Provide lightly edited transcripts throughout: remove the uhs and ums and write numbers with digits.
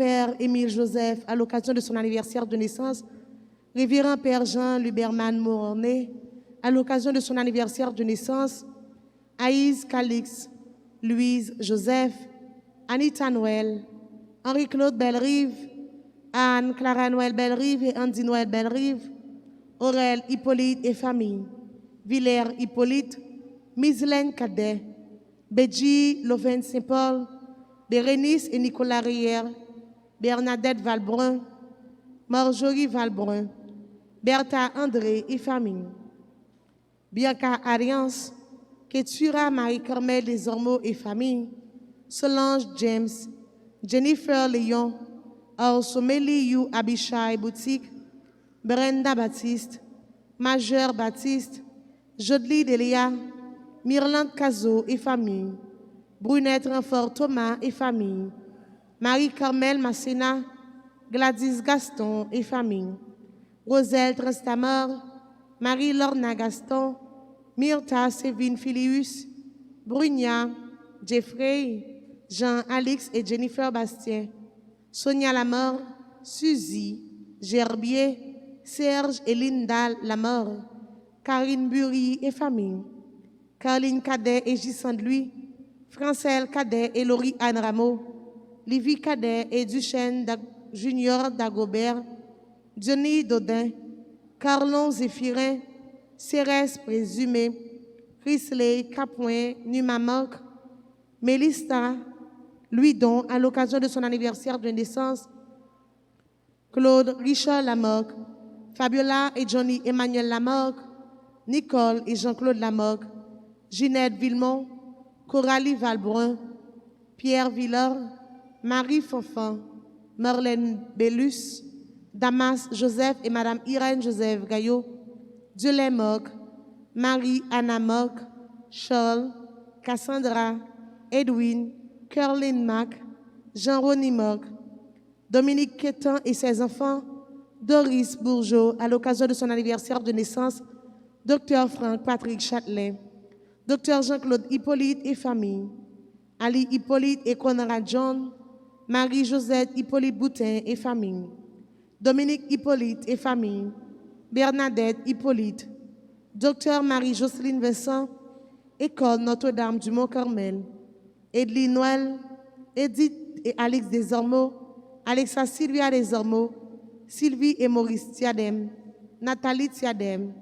Père Émile Joseph à l'occasion de son anniversaire de naissance. Révérend Père Jean Luberman Mornay à l'occasion de son anniversaire de naissance. Aïs Calix, Louise Joseph, Anita Noël, Henri-Claude Bellerive, Anne-Clara Noël Bellerive et Andy Noël Bellerive, Aurel Hippolyte et famille, Villers Hippolyte, Mislaine Cadet, Béji Loven Saint-Paul, Bérénice et Nicolas Rière, Bernadette Valbrun, Marjorie Valbrun, Bertha André et famille, Bianca Ariance, Ketura Marie-Carmel Desormeaux et famille, Solange James, Jennifer Léon, Arsomeli You Abishai Boutique, Brenda Baptiste, Majeur Baptiste, Jodlie Delia, Myrlande Cazot et famille, Brunette Renfort Thomas et famille, Marie-Carmel Massena, Gladys Gaston et famille, Roselle Trastamar, Marie-Lorna Gaston, Myrtha Sévine Filius, Brugna, Jeffrey, Jean-Alix et Jennifer Bastien, Sonia Lamort, Suzy, Gerbier, Serge et Linda Lamort, Karine Bury et famille, Caroline Cadet et Gisande Louis, Francelle Cadet et Laurie Anne Rameau, Livy Cadet et Duchesne Junior Dagobert, Johnny Dodin, Carlon Zéphirin, Cérès Présumé, Chrisley Capoin, Numamoc, Mélista, Louis-Don à l'occasion de son anniversaire de naissance, Claude Richard Lamoc, Fabiola et Johnny Emmanuel Lamoc, Nicole et Jean-Claude Lamoc, Ginette Villemont, Coralie Valbrun, Pierre Villard, Marie Fonfan, Marlène Bellus, Damas Joseph et Madame Irène Joseph Gaillot, Dieu Moc, Marie-Anna Moc, Charles, Cassandra, Edwin, Caroline Mac, Jean-Rony Moc, Dominique Quétan et ses enfants, Doris Bourgeot à l'occasion de son anniversaire de naissance, Dr Franck Patrick Châtelet, Dr Jean-Claude Hippolyte et famille, Ali Hippolyte et Conrad John, Marie-Josette Hippolyte Boutin et famille, Dominique Hippolyte et famille, Bernadette Hippolyte, Dr Marie-Jocelyne Vincent, École Notre-Dame du Mont-Carmel, Edly Noël, Edith et Alix Desormeaux, Alexa Sylvia Desormeaux, Sylvie et Maurice Tiadem, Nathalie Tiadem,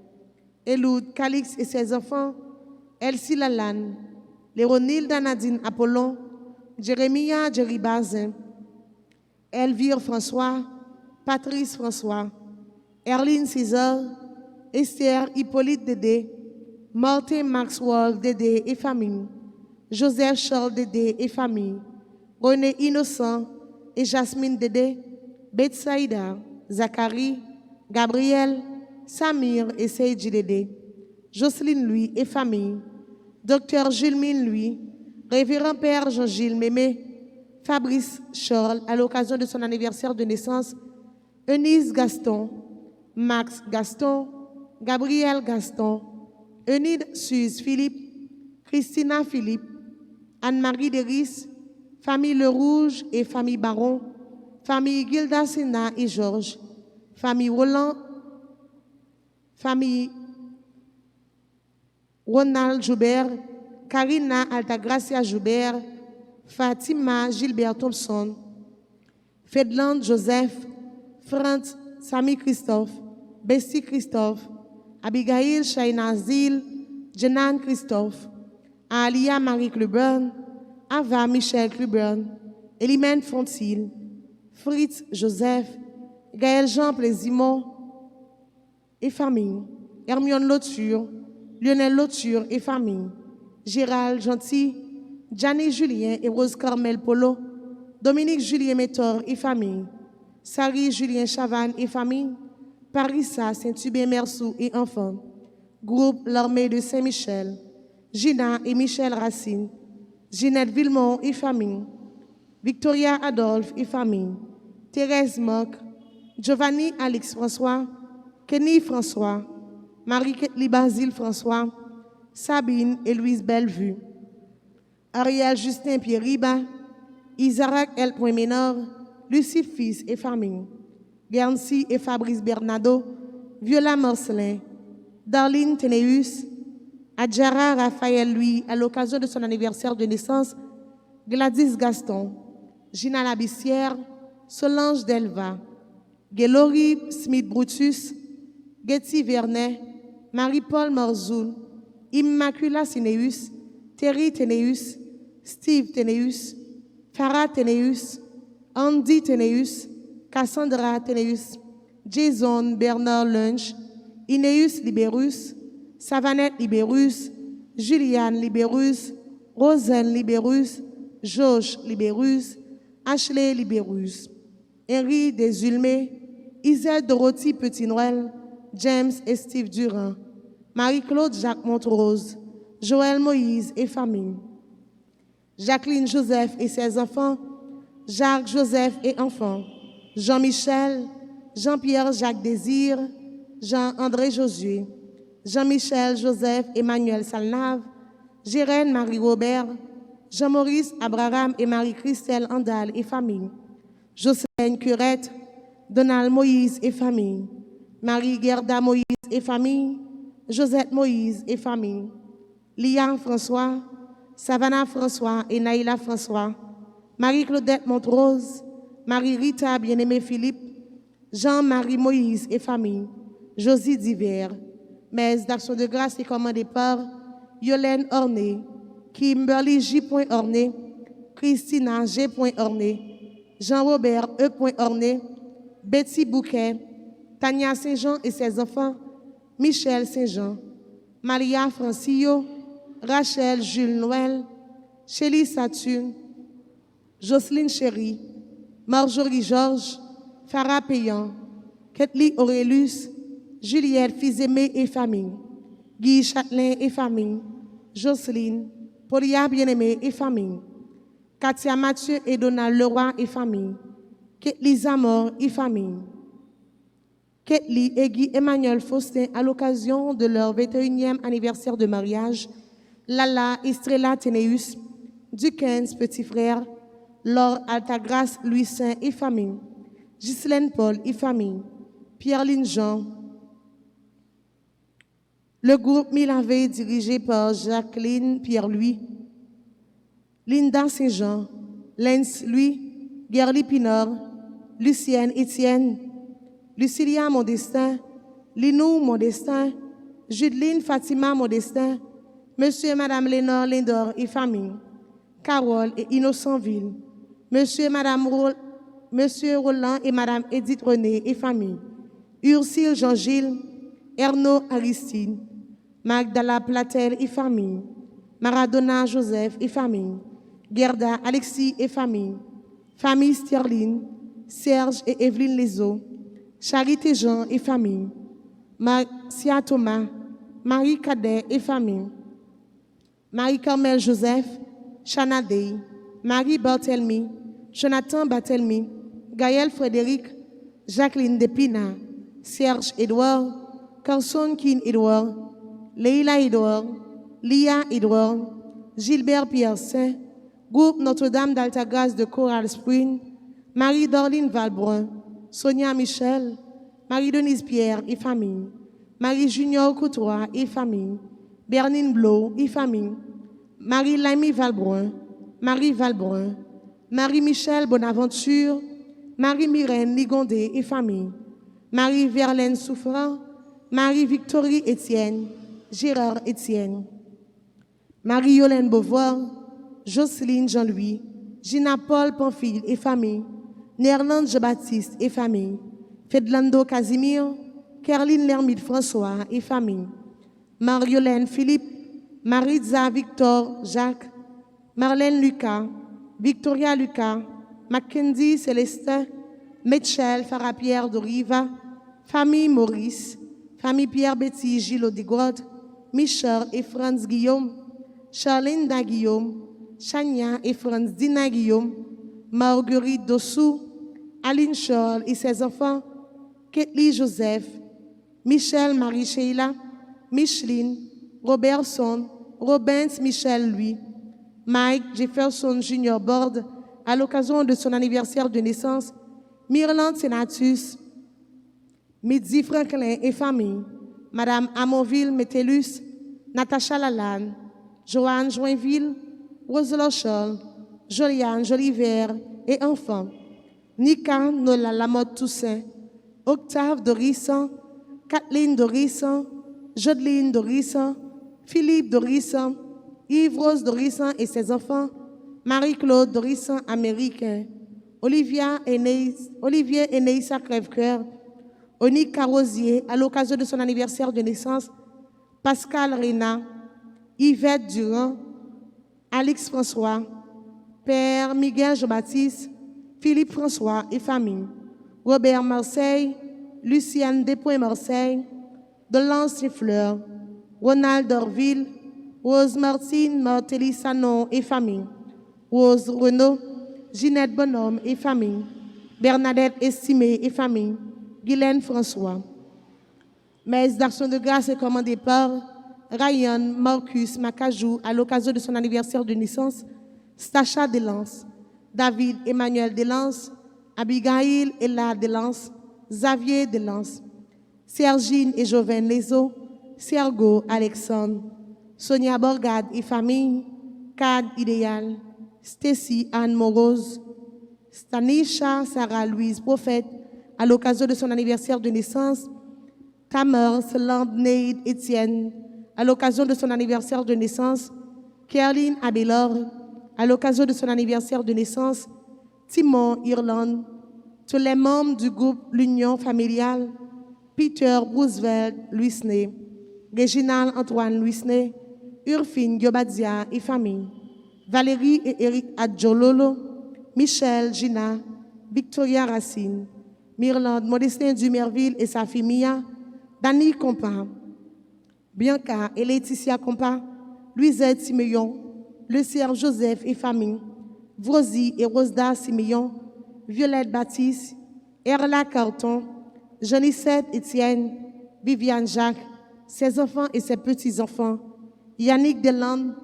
Eloud Calix et ses enfants, Elsie Lalanne, Léronilde Nadine Apollon, Jérémia Jerry Bazin, Elvire François, Patrice François, Erline César, Esther Hippolyte Dédé, Martin Maxwell Dédé et famille, Joseph Charles Dédé et famille, René Innocent et Jasmine Dédé, Betsaïda, Zachary, Gabriel, Samir et Seydji Dédé, Jocelyne Louis et famille, Dr Gilles Louis, Révérend Père Jean-Gilles Mémé, Fabrice Charles à l'occasion de son anniversaire de naissance, Eunice Gaston, Max Gaston, Gabriel Gaston, Eunide Suze Philippe, Christina Philippe, Anne-Marie Deris, famille Le Rouge et famille Baron, famille Gilda Sena et Georges, famille Roland, famille Ronald Joubert, Karina Altagracia Joubert, Fatima Gilbert Thompson, Fedland Joseph, Franz Sami Christophe, Bessie Christophe, Abigail Shaina Zil, Jenan Christophe, Alia Marie Cluburn, Ava Michel Cluburn, Elimène Fontil, Fritz Joseph, Gaël Jean Plaisimont et famille, Hermione Lauture, Lionel Lauture et famille, Gérald Gentil, Gianni Julien et Rose Carmel Polo, Dominique Julien Métor et famille, Sari Julien Chavannes et famille, Parissa Saint-Hubert Mersou et enfants, groupe L'Armée de Saint-Michel, Gina et Michel Racine, Ginette Villemont et famille, Victoria Adolphe et famille, Thérèse Moc, Giovanni Alix François, Kenny François, Marie-Ketli Basile François, Sabine et Louise Bellevue, Ariel Justin Pierre Riba, Isaac L. Ménor, Lucie Fils et famille, Guernsey et Fabrice Bernardo, Viola Marcelin, Darlene Ténéus, Adjara Raphaël Louis à l'occasion de son anniversaire de naissance, Gladys Gaston, Gina Labissière, Solange Delva, Gelori Smith Brutus, Getty Vernet, Marie-Paul Morzoul, Immacula Sineus, Terry Ténéus, Steve Ténéus, Farah Ténéus, Andy Ténéus, Cassandra Ténéus, Jason Bernard Lunch, Ineus Libérus, Savannette Libérus, Juliane Libérus, Rosen Libérus, Josh Libérus, Ashley Libérus, Henri Desulmé, Isabelle Dorothy Petit-Noël, James et Steve Durand, Marie-Claude Jacques Montrose, Joël Moïse et famille, Jacqueline Joseph et ses enfants, Jacques Joseph et enfants, Jean-Michel, Jean-Pierre Jacques Désir, Jean-André Josué, Jean-Michel Joseph Emmanuel Salnave, Gérène Marie-Robert, Jean-Maurice Abraham et Marie-Christelle Andal et famille, Jocelyne Curette, Donald Moïse et famille, Marie-Gerda Moïse et famille, Josette Moïse et famille, Lia François, Savannah François et Naïla François, Marie-Claudette Montrose, Marie-Rita Bien-Aimé Philippe, Jean-Marie Moïse et famille, Josie Divers, Messe d'Action de Grâce et commandée par Yolène Orné, Kimberly J. Orné, Christina G. Orné, Jean-Robert E. Orné, Betty Bouquet, Tania Saint-Jean et ses enfants, Michel Saint-Jean, Maria Francillo, Rachel Jules Noël, Chélie Saturne, Jocelyne Chéry, Marjorie Georges, Farah Payan, Ketli Aurélus, Juliette Fils-Aimé et famille, Guy Châtelain et famille, Jocelyne, Paulia Bien-Aimé et famille, Katia Mathieu et Donald Leroy et famille, Ketli Zamor et famille, Ketli et Guy Emmanuel Faustin à l'occasion de leur 21e anniversaire de mariage, Lala Estrella Ténéus, Duquesne petit frère, Laure Altagrace Louis Saint et famille, Ghislaine Paul et famille, Pierre-Line Jean. Le groupe Milavé dirigé par Jacqueline Pierre-Louis, Linda Saint-Jean, Lens Louis, Gerly Pinard, Lucienne Étienne, Lucilia Modestin, Linou Modestin, Judeline Fatima Modestin, Monsieur et Madame Lénore Lindor et famille, Carole et Innocentville, Monsieur Roland et Madame Edith René et famille, Ursule Jean-Gilles, Ernaud Aristide, Magdala Platel et famille, Maradona Joseph et famille, Gerda Alexis et famille, famille Sterling, Serge et Evelyne Lezo, Charité Jean et famille, Marcia Thomas, Marie Cadet et famille, Marie-Carmel Joseph, Chana Dey, Marie Barthelmy, Jonathan Barthelmy, Gaël Frédéric, Jacqueline Despina, Serge Edouard, Carson Kin Edouard, Leila Edouard, Lia Edouard, Gilbert Pierre-Saint, Groupe Notre-Dame d'Altagrace de Coral Spring, Marie-Dorline Valbrun, Sonia Michel, Marie-Denise Pierre et famille, Marie-Junior Coutois et famille, Bernine Blo et famille, Marie-Lamy Valbrun, Marie Valbrun, Marie-Michel Bonaventure, Marie-Myrène Ligondé et famille, Marie-Verlaine Souffrant, Marie-Victorie Étienne, Gérard Étienne, Marie-Yolène Beauvoir, Jocelyne Jean-Louis, Gina Paul Pamphile et famille, Nerland Jean-Baptiste et famille, Fedlando Casimir, Kerline Lermite François et famille, Mariolène Philippe, Maritza Victor Jacques, Marlène Lucas, Victoria Lucas, Mackenzie Célestin, Mitchell Farah-Pierre Doriva, famille Maurice, famille Pierre-Betty Gilles Digord, Michel et Franz Guillaume, Charline Da Guillaume, Chania et Franz Dina Guillaume, Marguerite Dossou, Aline Charles et ses enfants, Ketli Joseph, Michel Marie Sheila, Micheline, Robertson, Robins Michel Louis, Mike Jefferson Junior Bord, à l'occasion de son anniversaire de naissance, Myrland Senatus, Midi Franklin et famille, Madame Amonville Métellus, Natacha Lalanne, Joanne Joinville, Rose Lochol, Joliane Joliver et enfants, Nika Nola Lamotte Toussaint, Octave Dorissan, Kathleen Dorissan, Jodeline Dorissan, Philippe Dorissan, Yves Rose Dorissan et ses enfants, Marie-Claude Dorissan américain, Olivier Eneissa Crèvecoeur, Onique Carosier à l'occasion de son anniversaire de naissance, Pascal Rena, Yvette Durand, Alix François, Père Miguel Jean-Baptiste, Philippe François et famille, Robert Marseille, Luciane Despoints-Marseille, Dolance Fleur, Ronald Dorville, Rose Martine Martelly Sanon et famille, Rose Renaud, Ginette Bonhomme et famille, Bernadette Estimé et famille, Guylaine François. Messe d'action de grâce est commandée par Ryan Marcus Macajou à l'occasion de son anniversaire de naissance, Stacha Delance, David Emmanuel Delance, Abigail Ella Delance, Xavier Delance, Sergine et Joven Lezo, Sergo Alexandre, Sonia Borgade et famille, Cad Idéal, Stacy Anne Morose, Stanisha Sarah Louise Prophète à l'occasion de son anniversaire de naissance, Tamer Landneid Étienne à l'occasion de son anniversaire de naissance, Kerline Abelor à l'occasion de son anniversaire de naissance, Timon Irlande, tous les membres du groupe L'Union familiale, Peter Roosevelt Luisney, Réginald Antoine Luisney, Urfine Diobadia et famille, Valérie et Eric Adjololo, Michel Gina, Victoria Racine, Myrland Modestin Dumerville et sa fille Mia, Dani Compa, Bianca et Laetitia Compa, Louisette Siméon, Le Sire Joseph et famille, Vrosi et Rosda Siméon, Violette Baptiste, Erla Carton, Jeanissette Étienne, Viviane Jacques, ses enfants et ses petits-enfants, Yannick Delande,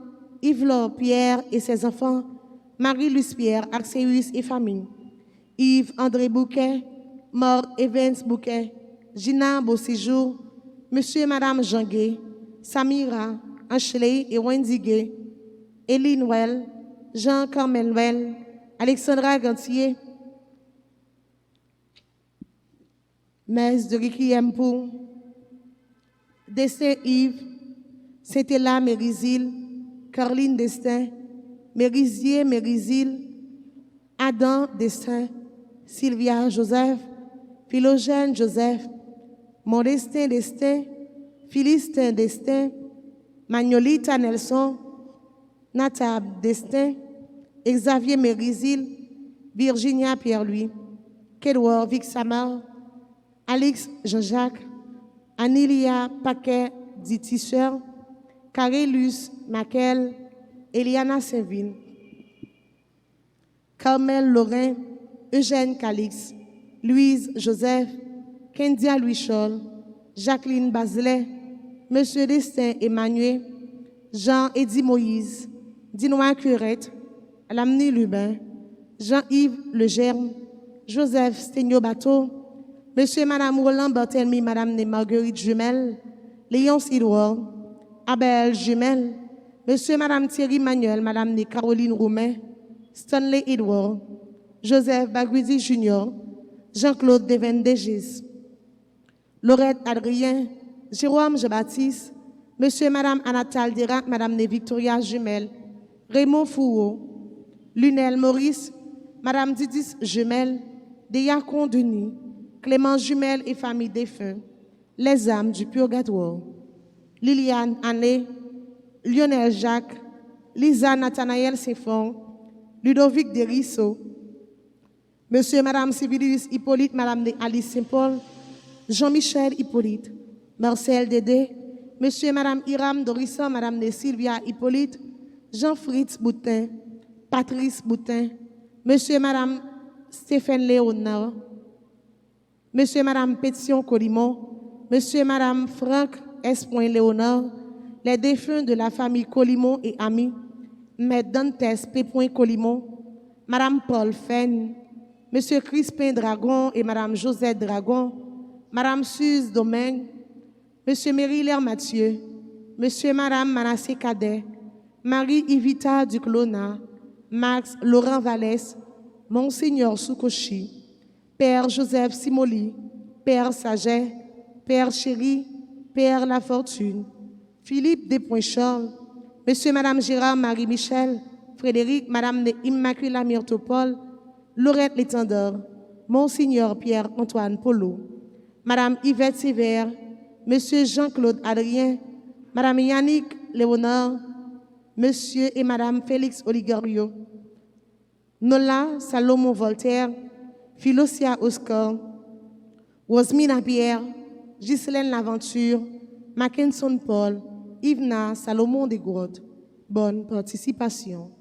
Yves-Laure Pierre et ses enfants, Marie-Luce Pierre, Axéus et famille, Yves André Bouquet, Mort Evans Bouquet, Gina Beauséjour, Monsieur et Madame Janguet, Samira, Ashley et Wendy Gay, Elie Noël, Jean Carmel Noël, Alexandra Gantier, Messe de Requiem pour Destin Yves, Saint-Éla Mérizil, Caroline Destin, Mérizier Mérizil, Adam Destin, Sylvia Joseph, Philogène Joseph, Modestin Destin, Philistin Destin, Magnolita Nelson, Natab Destin, Xavier Mérizil, Virginia Pierre-Louis, Kedward Vic Samar, Alex Jean-Jacques, Anilia Paquet Ditisseur, Carélus Maquel, Eliana Saint-Ville, Carmel Lorrain, Eugène Calix, Louise Joseph, Kendia Louis Chol, Jacqueline Bazelet, Monsieur Destin Emmanuel, Jean-Éddy Moïse, Dinois Curette, Lamni Lubin, Jean-Yves Legerme, Joseph Stegno Bateau, Monsieur et Madame Roland Barthelmy, Madame Marguerite Jumel, Léonce Edouard, Abel Jumel, Monsieur et Madame Thierry Manuel, Madame Caroline Roumain, Stanley Edouard, Joseph Baguidi Junior, Jean-Claude Devendegis, Laurette Adrien, Jérôme Jean-Baptiste, Monsieur et Madame Anatal Dirac, Madame Victoria Jumel, Raymond Foureau, Lunel Maurice, Madame Didis Jumel, Déacon Denis, Clément Jumel et famille défunts, les âmes du purgatoire, Liliane Anné, Lionel Jacques, Lisa Nathanaël Séphon, Ludovic Desrisseaux, Monsieur et Madame Civilius Hippolyte, Madame Alice Saint-Paul, Jean-Michel Hippolyte, Marcel Dédé, Monsieur et Madame Hiram Dorisson, Madame Sylvia Hippolyte, Jean-Fritz Boutin, Patrice Boutin, Monsieur et Madame Stéphane Léonard, Monsieur et Madame Pétion Colimon, Monsieur et Madame Franck S. Léonard, les défunts de la famille Colimon et amis, Maître Dantes P. Colimon, Madame Paul Fenn, Monsieur Crispin Dragon et Madame Josette Dragon, Madame Suze Domingue, Monsieur Mérilaire Mathieu, Monsieur et Madame Manassé Cadet, Marie-Yvita Duclona, Max Laurent Vallès, Monseigneur Soukochi, Père Joseph Simoli, Père Saget, Père Chéri, Père La Fortune, Philippe Despoints-Charles, Monsieur et Madame Gérard Marie-Michel, Frédéric, Madame Immaculée Myrtopole, Laurette Létendeur, Monseigneur Pierre-Antoine Polo, Madame Yvette Sévère, Monsieur Jean-Claude Adrien, Madame Yannick Léonard, Monsieur et Madame Félix Oligario, Nola Salomon Voltaire, Philosia Oscar, Rosmina Pierre, Ghislaine Laventure, Mackinson Paul, Yvna Salomon Desgrottes. Bonne participation.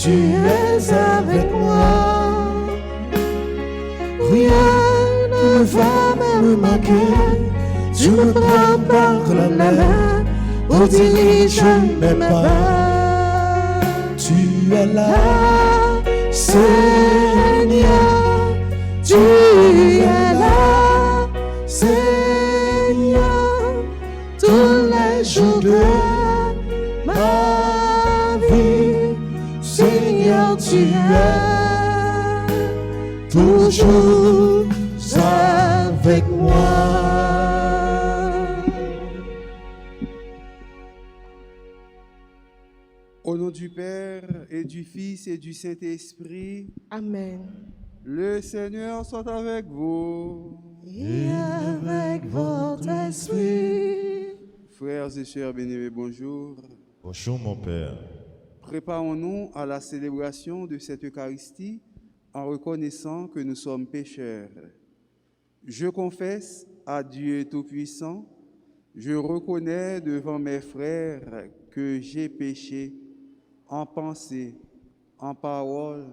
Tu es avec moi, rien ne va me manquer. Tu me prends par la main, au dirige mes pas. Tu es là, Seigneur, tu es là, Seigneur, tous les jours de ma vie. Seigneur, tu es toujours avec moi. Au nom du Père et du Fils et du Saint-Esprit, Amen. le Seigneur soit avec vous. Et avec votre esprit. Frères et sœurs bien-aimés, bonjour. Bonjour mon Père. Préparons-nous à la célébration de cette Eucharistie en reconnaissant que nous sommes pécheurs. Je confesse à Dieu Tout-Puissant, je reconnais devant mes frères que j'ai péché en pensée, en parole,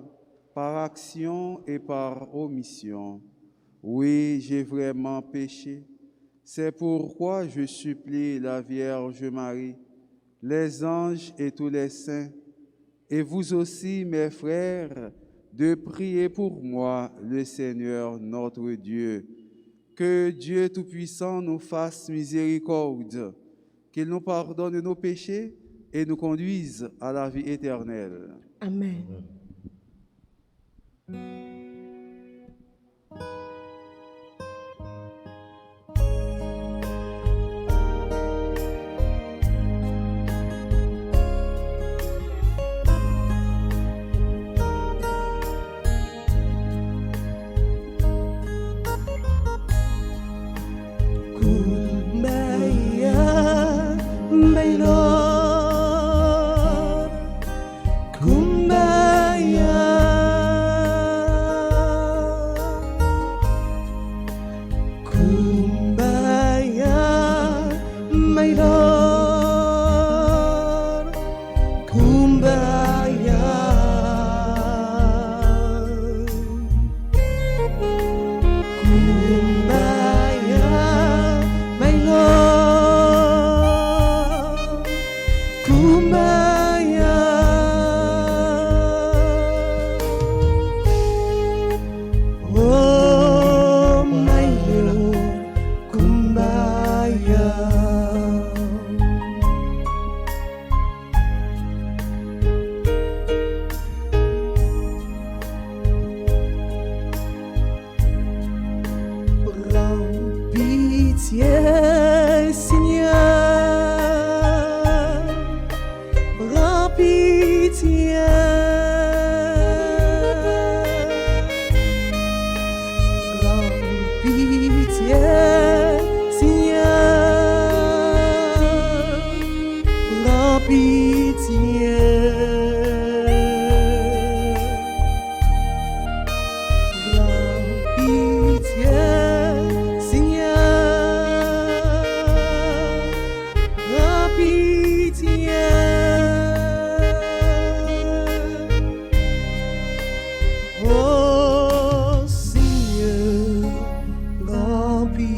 par action et par omission. Oui, j'ai vraiment péché. C'est pourquoi je supplie la Vierge Marie, les anges et tous les saints, et vous aussi, mes frères, de prier pour moi, le Seigneur notre Dieu. Que Dieu Tout-Puissant nous fasse miséricorde, qu'il nous pardonne nos péchés et nous conduise à la vie éternelle. Amen. my Lord. Kumbaya. Kumbaya, my Lord. Kumbaya. Oh, my Lord. Kumbaya. Prends pitié, Seigneur. Prends pitié. Prends pitié, Seigneur. Prends pitié. Prends pitié, Seigneur. Prends pitié. Oh Seigneur, prends pitié.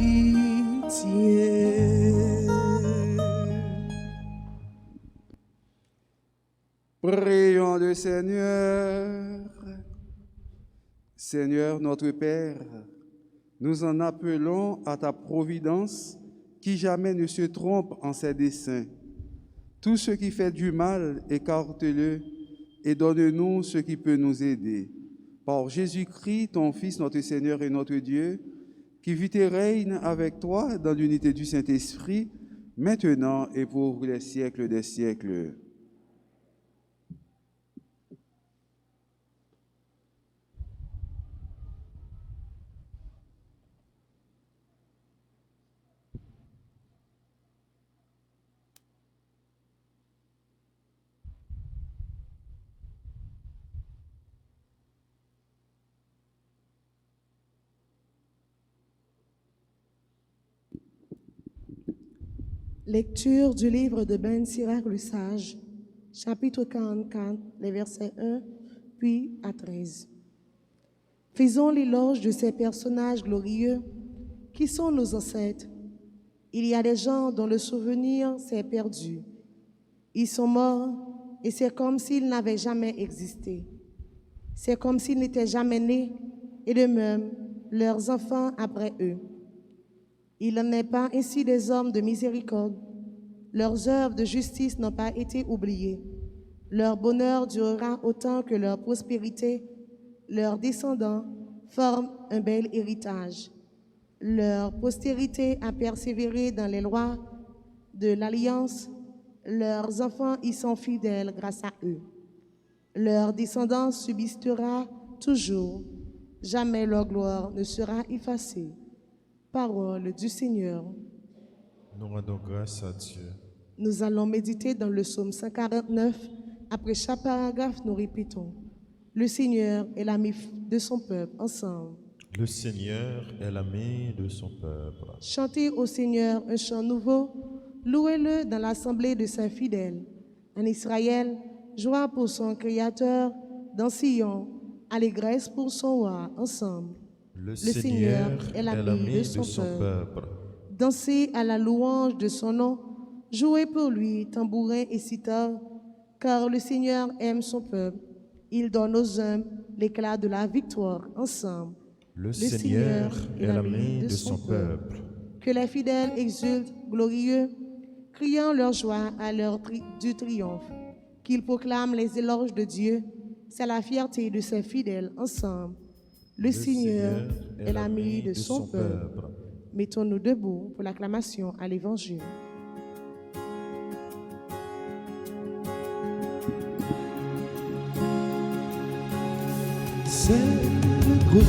Prions le Seigneur. Seigneur notre Père, nous en appelons à ta providence qui jamais ne se trompe en ses desseins. Tout ce qui fait du mal, écarte-le et donne-nous ce qui peut nous aider. Par Jésus-Christ, ton Fils, notre Seigneur et notre Dieu, qui vit et règne avec toi dans l'unité du Saint-Esprit, maintenant et pour les siècles des siècles. Lecture du livre de Ben Sirach le Sage, chapitre 44, les versets 1 puis à 13. Faisons l'éloge de ces personnages glorieux qui sont nos ancêtres. Il y a des gens dont le souvenir s'est perdu. Ils sont morts et c'est comme s'ils n'avaient jamais existé. C'est comme s'ils n'étaient jamais nés et de même leurs enfants après eux. Il n'en est pas ainsi des hommes de miséricorde. Leurs œuvres de justice n'ont pas été oubliées. Leur bonheur durera autant que leur prospérité. Leurs descendants forment un bel héritage. Leur postérité a persévéré dans les lois de l'Alliance. Leurs enfants y sont fidèles grâce à eux. Leur descendance subsistera toujours. Jamais leur gloire ne sera effacée. Parole du Seigneur. Nous rendons grâce à Dieu. Nous allons méditer dans le psaume 149. Après chaque paragraphe, nous répétons. Le Seigneur est l'ami de son peuple. Ensemble. Le Seigneur est l'ami de son peuple. Chantez au Seigneur un chant nouveau. Louez-le dans l'assemblée de ses fidèles. En Israël, joie pour son Créateur. Dans Sion, allégresse pour son roi. Ensemble. Le Seigneur est l'ami de son peuple. Dansez à la louange de son nom. Jouez pour lui, tambourin et sitar, car le Seigneur aime son peuple. Il donne aux hommes l'éclat de la victoire. Ensemble. Le Seigneur est l'ami de son peuple. Que les fidèles exultent, glorieux, criant leur joie à l'heure du triomphe. Qu'ils proclament les éloges de Dieu. C'est la fierté de ses fidèles. Ensemble. Le Seigneur est l'ami de son peuple. Mettons-nous debout pour l'acclamation à l'Évangile. Célèbre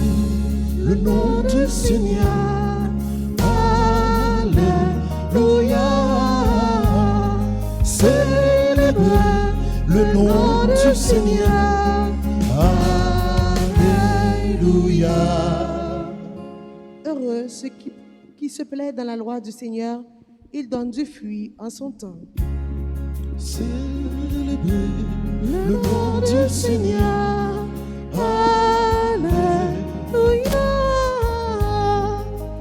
le nom du Seigneur. Alléluia. Célèbre le nom du Seigneur. Alléluia. Heureux ceux qui se plaisent dans la loi du Seigneur il donne du fruit en son temps. Célébrez le nom du Seigneur. Alléluia.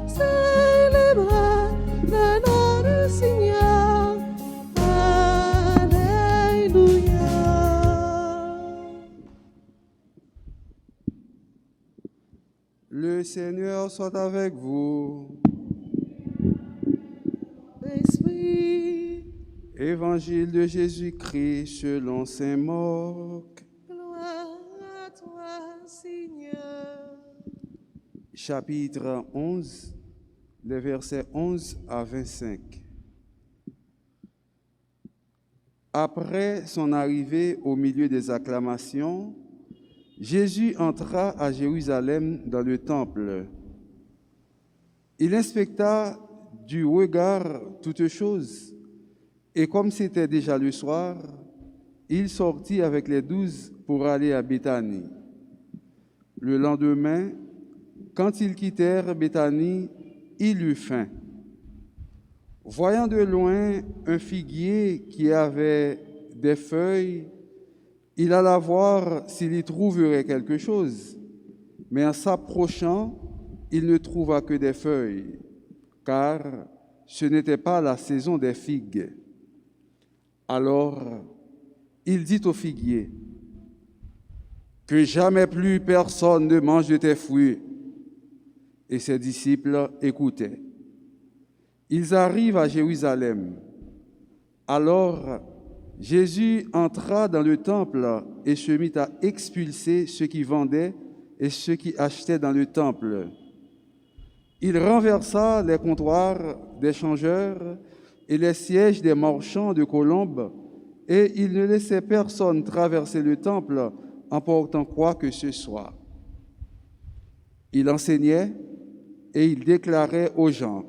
Célébrez le nom du Seigneur. Alléluia. Le Seigneur soit avec vous. Esprit, Évangile de Jésus-Christ selon saint Marc. gloire à toi, Seigneur. Chapitre 11, les versets 11 à 25. Après son arrivée au milieu des acclamations, Jésus entra à Jérusalem dans le temple. Il inspecta du regard toutes choses, et comme c'était déjà le soir, il sortit avec les 12 pour aller à Béthanie. Le lendemain, quand ils quittèrent Béthanie, il eut faim. Voyant de loin un figuier qui avait des feuilles, il alla voir s'il y trouverait quelque chose. Mais en s'approchant, il ne trouva que des feuilles, car ce n'était pas la saison des figues. Alors, il dit au figuier, « Que jamais plus personne ne mange de tes fruits. » Et ses disciples écoutaient. Ils arrivent à Jérusalem. Alors, Jésus entra dans le temple et se mit à expulser ceux qui vendaient et ceux qui achetaient dans le temple. Il renversa les comptoirs des changeurs et les sièges des marchands de colombes, et il ne laissait personne traverser le temple en portant quoi que ce soit. Il enseignait et il déclarait aux gens,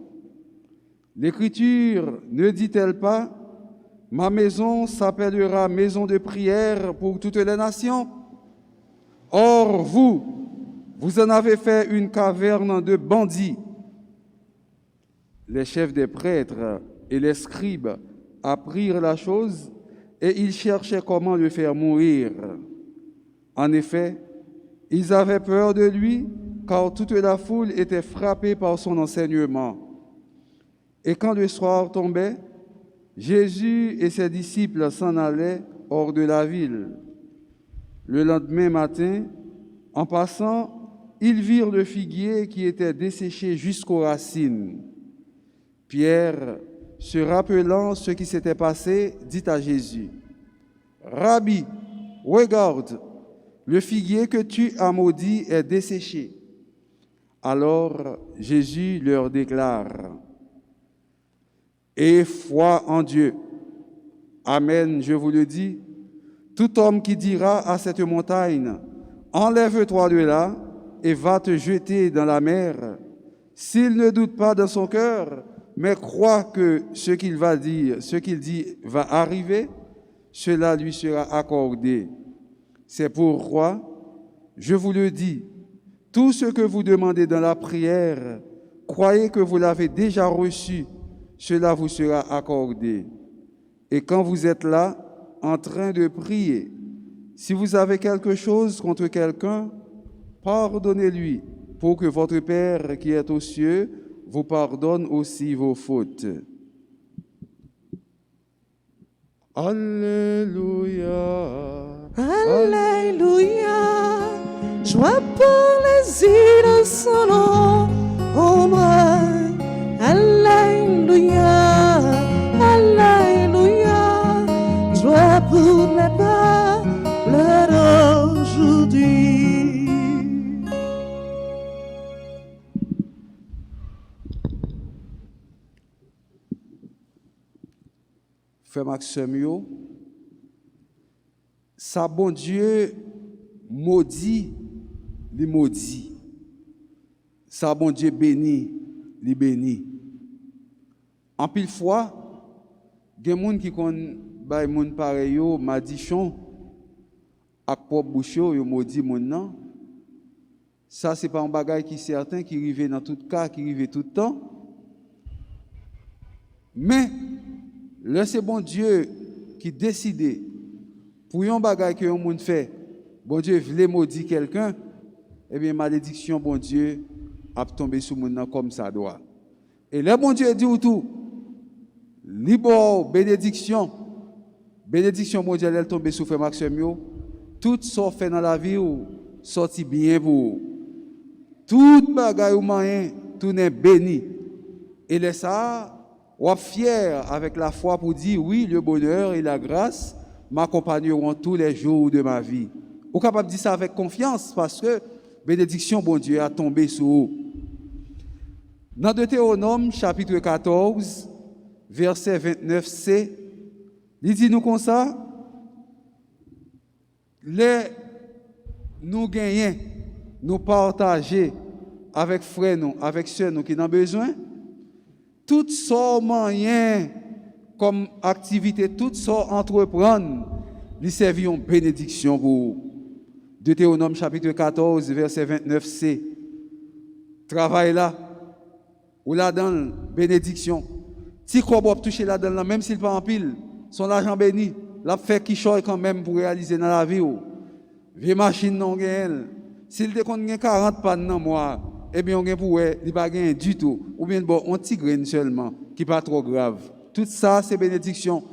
« L'Écriture ne dit-elle pas, « Ma maison s'appellera maison de prière pour toutes les nations » Or, vous en avez fait une caverne de bandits. Les chefs des prêtres et les scribes apprirent la chose et ils cherchaient comment le faire mourir. En effet, ils avaient peur de lui, car toute la foule était frappée par son enseignement. Et quand le soir tombait, Jésus et ses disciples s'en allaient hors de la ville. Le lendemain matin, en passant, ils virent le figuier qui était desséché jusqu'aux racines. Pierre, se rappelant ce qui s'était passé, dit à Jésus, « Rabbi, regarde, le figuier que tu as maudit est desséché. » Alors Jésus leur déclare, « Aie foi en Dieu. Amen, je vous le dis, tout homme qui dira à cette montagne, « Enlève-toi de là et va te jeter dans la mer », s'il ne doute pas dans son cœur, mais croit que ce qu'il dit va arriver, cela lui sera accordé. C'est pourquoi, je vous le dis, tout ce que vous demandez dans la prière, croyez que vous l'avez déjà reçu, cela vous sera accordé. Et quand vous êtes là, en train de prier, si vous avez quelque chose contre quelqu'un, pardonnez-lui, pour que votre Père qui est aux cieux vous pardonne aussi vos fautes. Alléluia. Alléluia. Joie pour les îles de son ombre. Alléluia. Alléluia. Joie pour les peuples d'aujourd'hui. Frère Maxime, ça bon Dieu maudit, les maudit. Ça bon Dieu béni, les béni. En pile fois, il y a des gens qui connaissent des gens pareils, madichon, à propre bouche, ils maudit mon nom. Ça, ce n'est pas un bagage qui est certain, qui arrive dans tout cas, qui arrive tout le temps. Mais, là, c'est bon Dieu qui décide pour un bagage que un monde fait, bon Dieu voulait maudire quelqu'un, eh bien, malédiction, bon Dieu, a tombé sur le monde comme ça doit. Et là, bon Dieu dit tout, libre bénédiction, bon Dieu, elle tombe sur Frère Maxime, tout ça fait dans la vie, sorti bien pour vous. Tout bagage ou moyen, tout est béni. Et là, ça, on est fier avec la foi pour dire oui, le bonheur et la grâce m'accompagneront tous les jours de ma vie. Vous êtes capable de dire ça avec confiance parce que bénédiction, bon Dieu, a tombé sur vous. Dans Deutéronome, chapitre 14, verset 29c, il dit nous comme ça, les nous gagnons, nous partager avec frères nous, avec ceux nous qui ont besoin, toutes sortes moyens comme activité, toutes sortes entreprendre, ils servent en bénédiction pour vous. Deutéronome chapitre 14, verset 29c. Travail là, ou là dans bénédiction. Si quoi toucher là dedans, même s'il pas en pile, son argent béni, l'a fait qui choisit quand même pour réaliser dans la vie. Vieux machine non gagne. S'il te compte 40 pannes dans mois, eh bien on gagne pour il pas gagne du tout ou bien bon on petit grain seulement qui pas trop grave. Tout ça c'est bénédiction.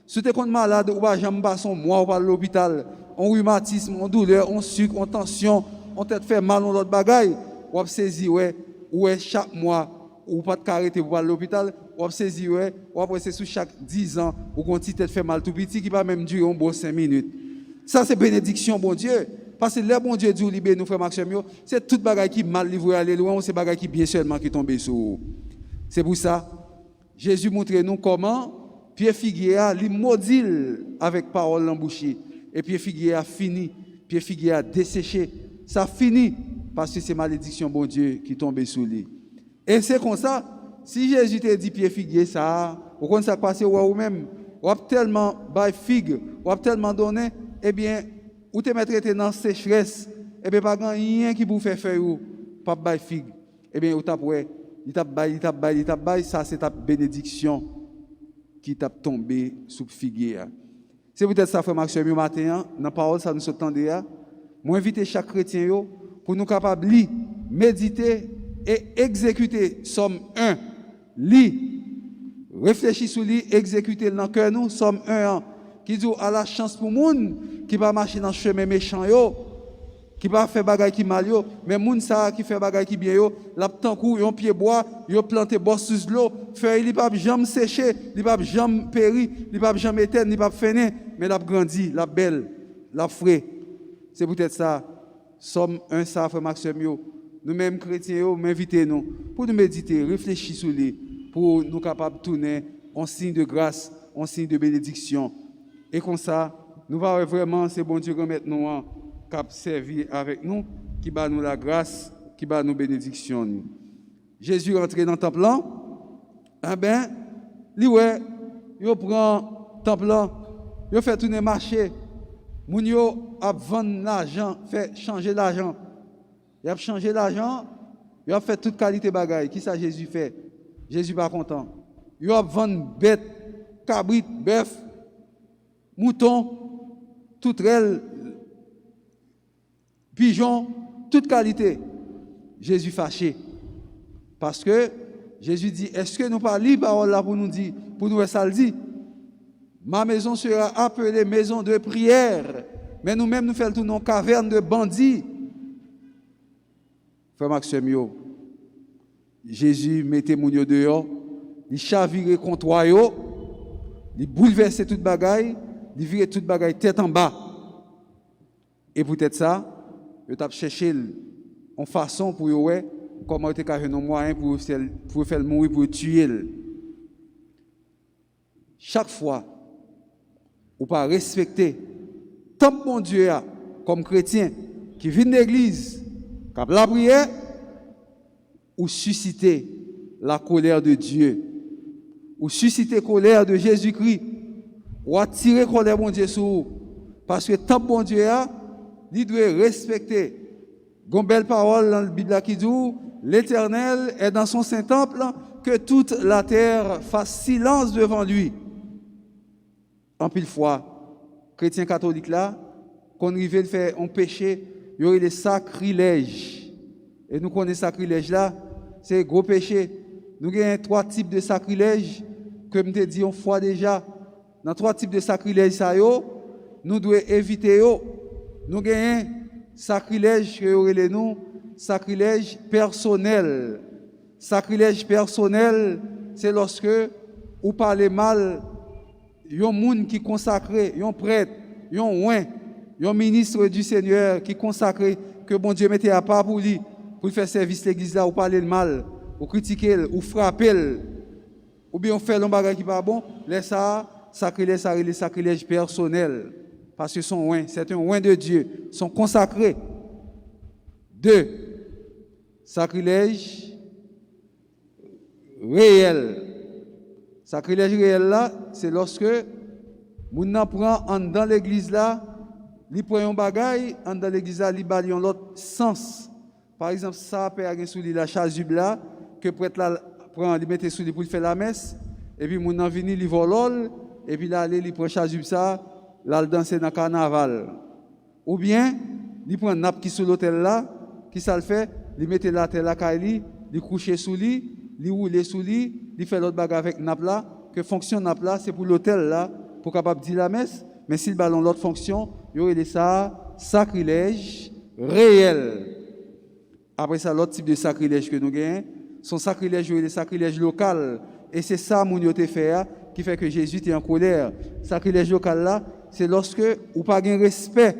Si tu es malade ou pas jamais pas son mois ou pas l'hôpital, on rhumatisme, on douleur, on sucre, on tension, on tête fait mal on l'autre bagaille, ou saisi ouais chaque mois ou pas de arrêter pour aller à l'hôpital, ou saisi ouais, ou après c'est sous chaque 10 ans ou quand tête fait mal tout petit qui va même durer un bon 5 minutes. Ça c'est bénédiction bon Dieu. Parce que le bon Dieu dit libérer nous frère Maxime, c'est toute bagaille qui mal livré aller loin, c'est bagaille qui bien seulement qui tombe sur. C'est pour ça Jésus montre nous comment pied figuier a li maudit avec parole en bouche et pied figuier a fini, pied figuier a desséché. Ça finit parce que c'est malédiction bon Dieu qui tombe sur lui. Et c'est comme ça, si Jésus te dit pied figuier ça, ou quand ça passe ou même, ou tellement bail figue, ou tellement donné, eh bien ou te mettre dans sécheresse, et bien pas rien qui vous fait faire ou pas bail figue. Eh bien ou t'a ouais, il t'a bail, ça c'est ta bénédiction qui t'a tombé sous figuier. C'est peut-être ça frère Maxime matin dans parole ça nous s'entendait. Moi inviter chaque chrétien pour nous capable lire, méditer et exécuter somme 1. Lire, réfléchir sur lui, exécuter dans cœur nous somme 1 qui dit à la chance pour moun qui va marcher dans chemin méchant qui va faire bagay qui mal mais moun ça qui fait bagay qui bien la tant coup yon pied bois yo planté bois sous l'eau fait il pas jamais sécher il pas jamais péri il pas jamais éterne il pas fini mais l'a grandi la belle la frais c'est peut-être ça somme 1 ça frère Maxime nous mêmes chrétiens m'inviter nous pour nous méditer réfléchir sur lui pour nous capables tourner en signe de grâce en signe de bénédiction. Et comme ça, nous allons vraiment, c'est bon Dieu remettre nous en cap servir avec nous, qui bat nous la grâce, qui bat nous bénédiction. Jésus rentré dans le temple là, eh ben, lui ouais, il prend le temple là, il fait tourner marché, moun yo a vendre l'argent, fait changer l'argent. Il a changé l'argent, il a fait toute qualité bagaille. Qui ça Jésus fait? Jésus pas content. Il a vendu bête, cabrit, bœuf, mouton, toute rêle, pigeon, toute qualité. Jésus fâché. Parce que Jésus dit, est-ce que nous pas lire parole là pour nous dire, pour nous ça le dit? Ma maison sera appelée maison de prière, mais nous-mêmes nous faisons tout nos cavernes de bandits. Frère Maxime, Jésus mettait mon yo dehors, il chavirait contre yo, il bouleversait toute bagaille, il virait toute bagaille tête en bas. Et peut-être ça, il a cherché en façon pour yo comment il a un moyen pour faire mourir, pour tuer. Chaque fois, ou pas respecter tant bon Dieu a comme chrétien qui vient de l'église, qui a la prière, ou susciter la colère de Dieu, ou susciter la colère de Jésus-Christ, ou attirer la colère de bon Dieu sur vous. Parce que tant bon Dieu a, il doit respecter. Une belle parole dans la Bible qui dit l'Éternel est dans son saint temple, que toute la terre fasse silence devant lui. En pile fois, chrétien catholique là, qu'on arrive à faire un péché, il y aurait les sacrilèges. Et nous connaissons sacrilège là, c'est un gros péché. Nous avons 3 types de sacrilèges, comme je dit une fois déjà. Dans 3 types de sacrilèges, nous devons éviter. Nous avons sacrilège que nous sacrilège personnel. Sacrilège personnel, c'est lorsque vous parlez mal, il y a un monde qui est consacré, il y a un prêtre, il y a un ministre du Seigneur qui est consacré, que bon Dieu mettait à part pour lui, pour faire service l'église là, ou parler mal, ou critiquer, ou frapper, ou bien faire un bagage qui n'est pas bon, laisse ça, sacrilège personnel. Parce que son oint, c'est un oint de Dieu, sont consacrés. 2. Sacrilège réel. Sacrilège réel là, c'est lorsque moun nan prend dans l'église là, li prend un bagay, dans l'église là, li bali un l'autre sens. Par exemple, ça peut avoir sous la chasuble là, que prêtre là prend, li mette sous li pour faire la messe, et puis moun nan vini li volol, et puis là aller li prend chasuble ça, là le danser dans carnaval. Ou bien, li prend nappe qui sous l'hôtel là, qui ça le fait, li mette la terre là kaili, li coucher sous lui, li roule sous lui, li fait l'autre bagarre avec nappe là, que fonction nappe là, c'est pour l'hôtel là, pour capable dire la messe, mais s'il ballon l'autre fonction, il y aurait ça sacrilège réel. Après ça, l'autre type de sacrilège que nous gagnons, son sacrilège, il y a des sacrilèges local, et c'est ça mon yote fait qui fait que Jésus est en colère. Sacrilège local là, c'est lorsque ou pas gain respect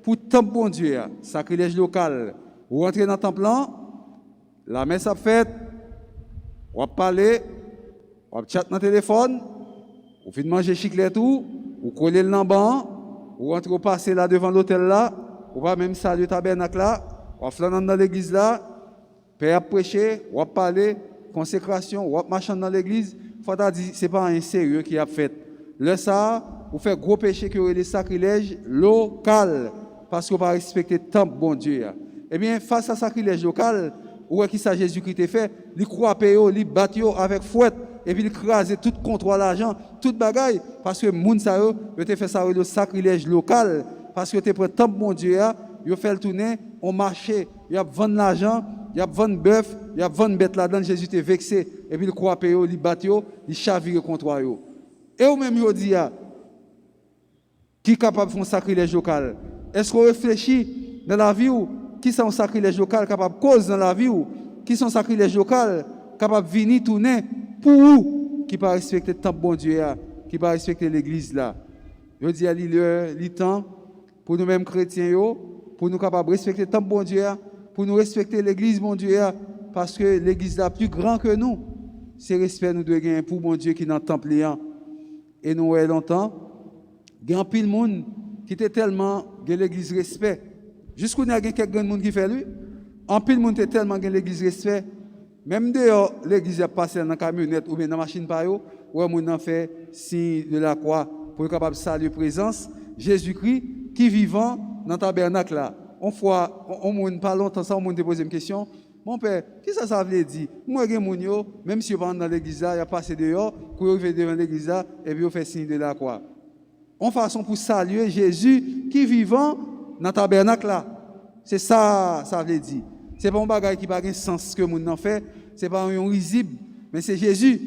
pour le temple bon Dieu. Sacrilège local, vous rentrez dans le temple là, la messe a fait, on va parler, on va chatter dans le téléphone, on fait manger chiclet tout, on colle le lamban, on rentre au passé là devant l'hôtel là, on va même saluer le tabernacle là, on va flâner dans l'église là, père prêcher, on va parler, consécration, on va marcher dans l'église, il faut dire c'est pas un sérieux qui a fait. Le ça, vous faites gros péché qui aurait des sacrilèges local parce qu'on pas respecter le temple bon Dieu. Eh bien face à sacrilège local, où est-ce que Jésus-Christ a fait? Il croit payer, il bat avec fouette, et puis il crase tout contre l'argent, tout bagaille, parce que moun sa yo, il a fait ça le sacrilège local, parce que tu prend temple mon Dieu, il a fait le tourner, on marché, il a vendu l'argent, il a vendu bœuf, il a vendu bête là-dedans, Jésus était vexé, et puis il croit payer, il bat il chavire contre eux. Et ou même il dit, qui est capable de faire un sacrilège local? Est-ce qu'on réfléchit dans la vie ou qui sont sacrilèges local capable de cause dans la vie ou qui sont sacrilèges local capable de venir tourner pour vous qui pas respecter le temple bon Dieu qui pas respecter l'église là. Je dis à l'heure, temps pour nous mêmes chrétiens pour nous capable de respecter le temple bon Dieu pour nous respecter l'église bon Dieu parce que l'église là plus grand que nous. C'est respect nous devons gagner pour bon Dieu qui est dans le temple là. Et nous avons longtemps il y a un pile monde qui était tellement de l'église respect. Jusqu'où il y a quelques gens qui fait lui. En pile monde était tellement de l'église respect. Même dehors l'église a passé dans la camionnette ou bien dans la machine par eux, où on a fait signe de la croix pour être capable de saluer présence Jésus-Christ qui vivant dans le tabernacle là. On fois on pas longtemps ça on me pose une question. Mon père, qu'est-ce que ça veut dire? Moi, même si on va dans l'église, il a passé dehors, pour arriver devant l'église, et puis on fait signe de la croix. En façon pour saluer Jésus qui vivant dans le tabernacle là. C'est ça, ça veut dire. Ce n'est pas un bagage qui n'a pas de sens que nous avons fait, ce n'est pas un risible, mais c'est Jésus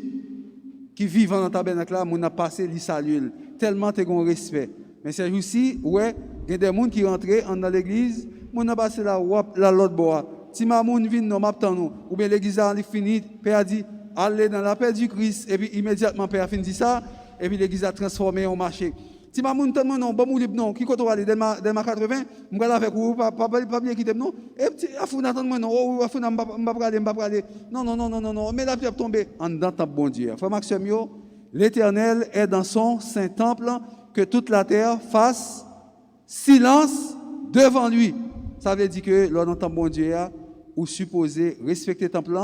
qui vivant dans le tabernacle là, nous a passé, il salue. Tellement tu as un respect. Mais c'est aussi, ouais, il y a des gens qui rentrent dans l'église, nous a passé là, l'autre bois. Si ma moun vient, nous m'attend nous. Ou bien l'église a fini, Père a dit, allez dans la paix du Christ. Et puis immédiatement, Père a fini ça. Et puis l'église a transformé en marché. Si ma moun tellement non, bon mou libre non, qui côté aller dans ma 80, m'ga la avec vous, pas bien quitter non. Et petit afou n'attend moi non, ou afou n'a pas aller. Non, mais la pierre tomber en dedans ta bon Dieu. Frère Maxime yo, l'Éternel est dans son saint temple, que toute la terre fasse silence devant lui. Ça veut dire que l'on entend bon Dieu, ou supposé respecter le temple,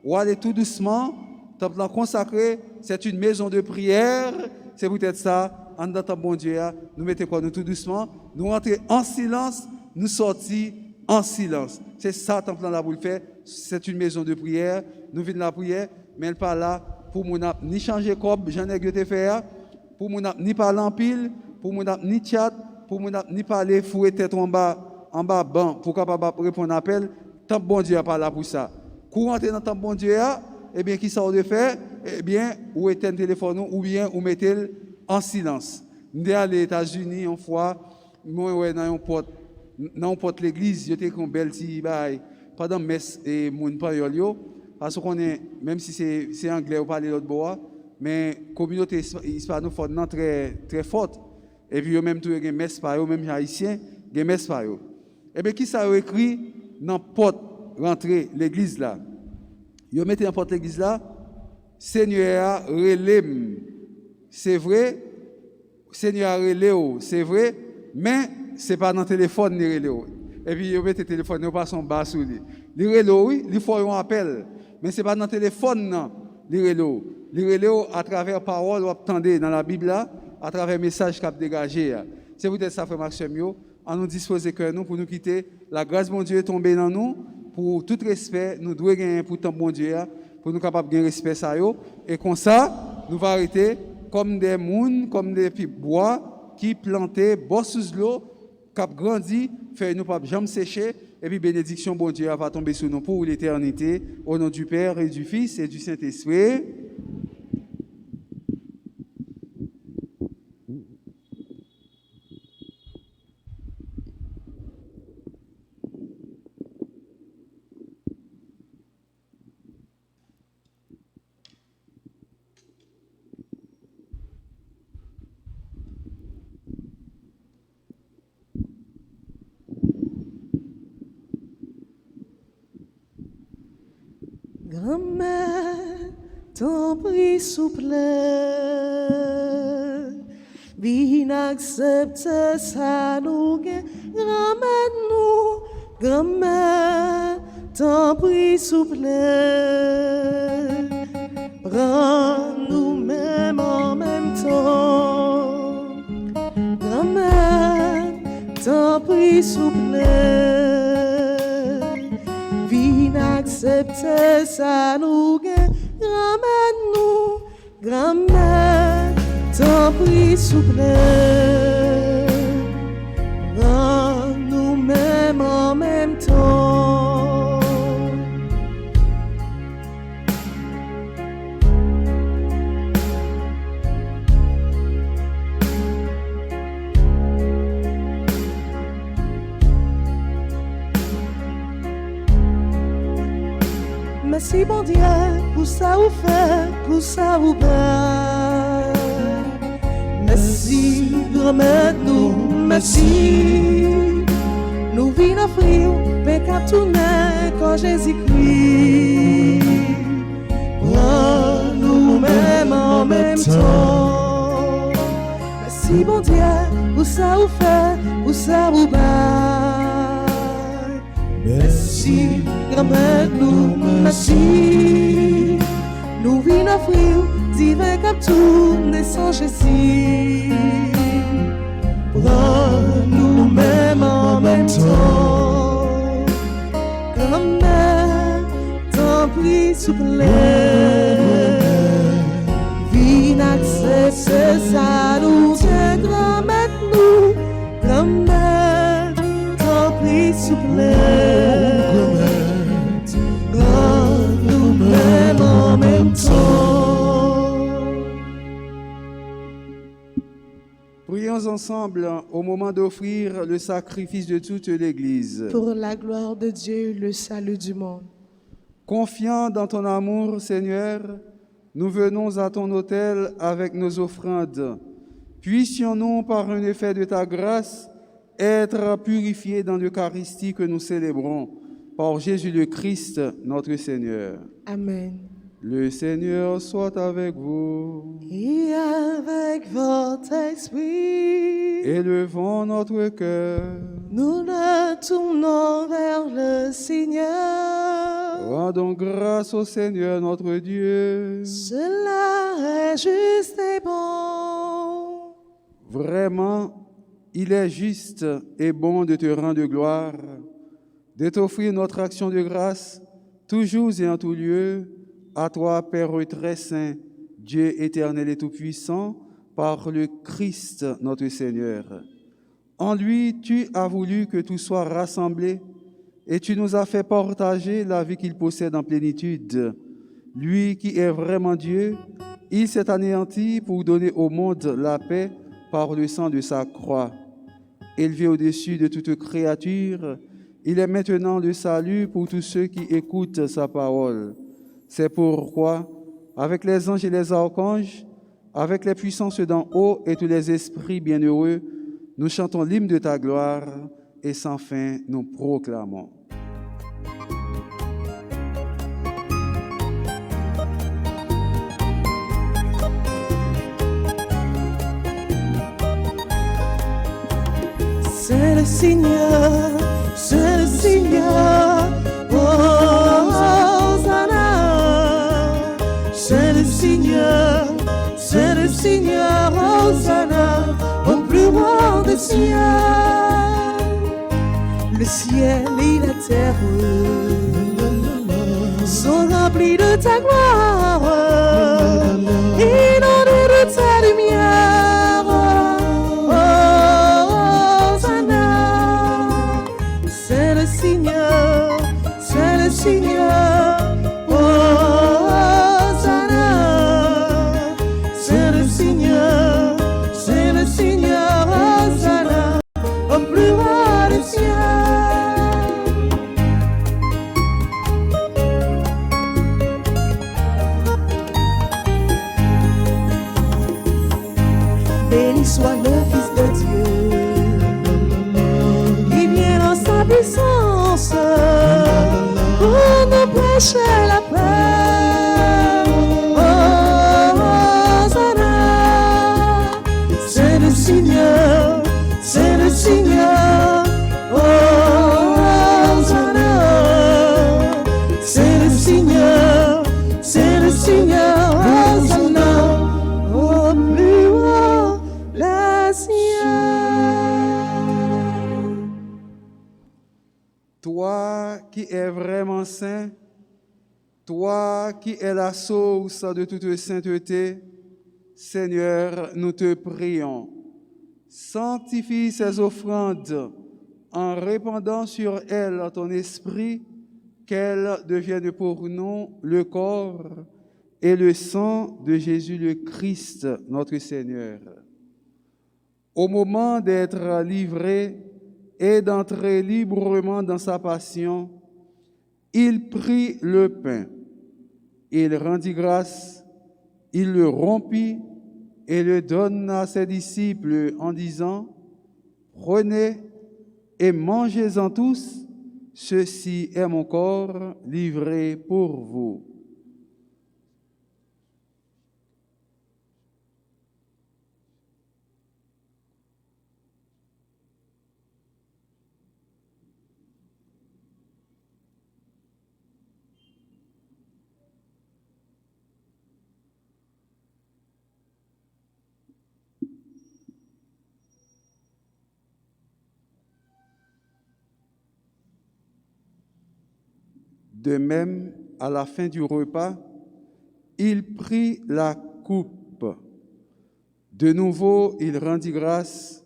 ou aller tout doucement, le temple consacré, c'est une maison de prière, c'est peut-être ça, en entendant bon Dieu, nous mettons quoi, nous tout doucement, nous rentrons en silence, nous sortons en silence. C'est ça le temple là pour le faire, c'est une maison de prière, nous venons la prière, mais elle pas là pour mon ni changer cob, j'en ai que faire, pour mon ni parler en pile, pour mon ni chat, pour mon ni parler fouet tête en bas banc pour capable répondre à appel, tant bon Dieu pas là pour ça. Courant dans tant bon Dieu eh bien qui ça on de faire eh bien ou éteindre téléphone ou bien ou mettez en silence. Nous allé aux États-Unis une fois, moi dans un porte l'église, j'étais comme belle petit bail pendant messe et mon payol yo parce qu'on est même si c'est anglais ou parler l'autre bois mais communauté hispanophone très très forte et puis eux même tout les messe par eux même haïtiens, des messe par eux. Et bien qui ça écrit dans porte rentrer l'église là. Yo mettez dans porte l'église là, Seigneur relève. C'est vrai, Seigneur relève, c'est vrai, mais c'est pas dans le téléphone ni relève. Et puis, vous mettez le téléphone, vous passez en bas sur lui. Les relève, oui, il faut un appel. Mais ce n'est pas dans le téléphone, non, les relève. Les relève à travers parole, vous attendez dans la Bible, là, à travers message qui a dégagé. C'est peut-être ça, frère Maxime, à nous disposer que nous, pour nous quitter. La grâce de mon Dieu est tombée dans nous. Pour tout respect, nous devons gagner pour tant bon Dieu, pour nous capables de gagner respect ça. Et comme ça, nous allons arrêter comme des mouns, comme des bois qui plantés, bas sous l'eau, qui ont grandi, fait nous pas jamais sécher, et puis bénédiction, bon Dieu, va tomber sur nous pour l'éternité, au nom du Père et du Fils et du Saint-Esprit. Grand-mère, t'en prie, souple, viens accepter ça, nous, grand-mère, nous, grand-mère, t'en prie, souple, prends-nous même en même temps, grand-mère, t'en prie, souple. Accepter ça nous grand-mère nous grand-mère t'en prie souple rends nous même en même temps merci bon Dieu pour ça vous fait, pour ça vous bat. Merci grand-mère nous, merci. Nous vîmes offrir, mais qu'à tourner quand Jésus-Christ. Prends nous même en même temps. Merci bon Dieu pour ça vous fait, pour ça vous bat. Merci grand-mère nous, merci. Nous vîmes offrir, divin cap tourner sans Jésus. Prends-nous même en même temps. Grand-mère, t'en prie, souple. Viens accepter ça, nous, grand-mère nous. Grand-mère, t'en prie, souple. Même en même temps. Prions ensemble au moment d'offrir le sacrifice de toute l'Église. Pour la gloire de Dieu, le salut du monde. Confiants dans ton amour, Seigneur, nous venons à ton autel avec nos offrandes. Puissions-nous, par un effet de ta grâce, être purifiés dans l'Eucharistie que nous célébrons. Par Jésus le Christ, notre Seigneur. Amen. Le Seigneur soit avec vous. Et avec votre esprit, Élevons notre cœur. nous nous tournons vers le Seigneur. Rendons grâce au Seigneur notre Dieu. Cela est juste et bon. Vraiment, il est juste et bon de te rendre gloire, de t'offrir notre action de grâce, toujours et en tout lieu, à toi, Père très saint, Dieu éternel et tout-puissant, par le Christ notre Seigneur. En lui, tu as voulu que tout soit rassemblé et tu nous as fait partager la vie qu'il possède en plénitude. Lui qui est vraiment Dieu, il s'est anéanti pour donner au monde la paix par le sang de sa croix. Élevé au-dessus de toute créature, il est maintenant le salut pour tous ceux qui écoutent sa parole. C'est pourquoi, avec les anges et les archanges, avec les puissances d'en haut et tous les esprits bienheureux, nous chantons l'hymne de ta gloire et sans fin nous proclamons. C'est le Seigneur, c'est le Seigneur, Hosanna. C'est le Seigneur, Hosanna, au plus haut des cieux. Le ciel et la terre sont remplis de ta gloire et de ta lumière. Seigneur, Hosanna. C'est le Seigneur, Hosanna, au plus haut des cieux. Béni soit le Fils de Dieu, qui vient dans sa puissance. Pour nous prêcher la paix, Hosanna. C'est le Seigneur, Hosanna. C'est le Seigneur, Hosanna, au plus haut des cieux. Toi qui es vraiment saint, toi qui es la source de toute sainteté, Seigneur, nous te prions. Sanctifie ces offrandes en répandant sur elles ton esprit, qu'elles deviennent pour nous le corps et le sang de Jésus le Christ, notre Seigneur. Au moment d'être livré et d'entrer librement dans sa passion, il prit le pain, il rendit grâce, il le rompit et le donna à ses disciples en disant, « Prenez et mangez-en tous, ceci est mon corps livré pour vous. » De même, à la fin du repas, il prit la coupe. De nouveau, il rendit grâce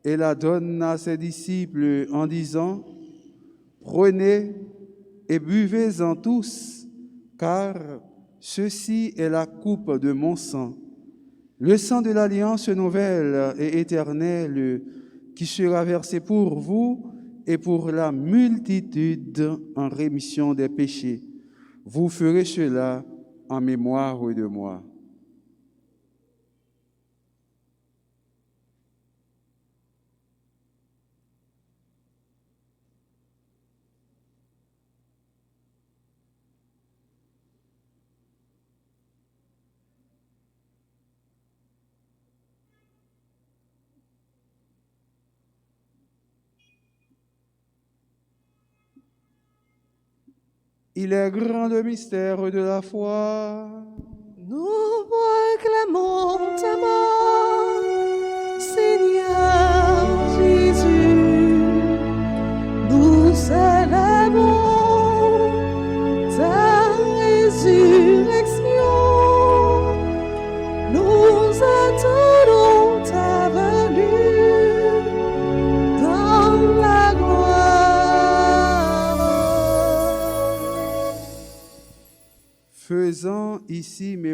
et la donna à ses disciples en disant, « Prenez et buvez-en tous, car ceci est la coupe de mon sang, le sang de l'alliance nouvelle et éternelle qui sera versé pour vous et pour la multitude en rémission des péchés. Vous ferez cela en mémoire de moi. » Il est grand le mystère de la foi. Nous proclamons ta mort, Seigneur Jésus. Nous célébrons ta résurrection.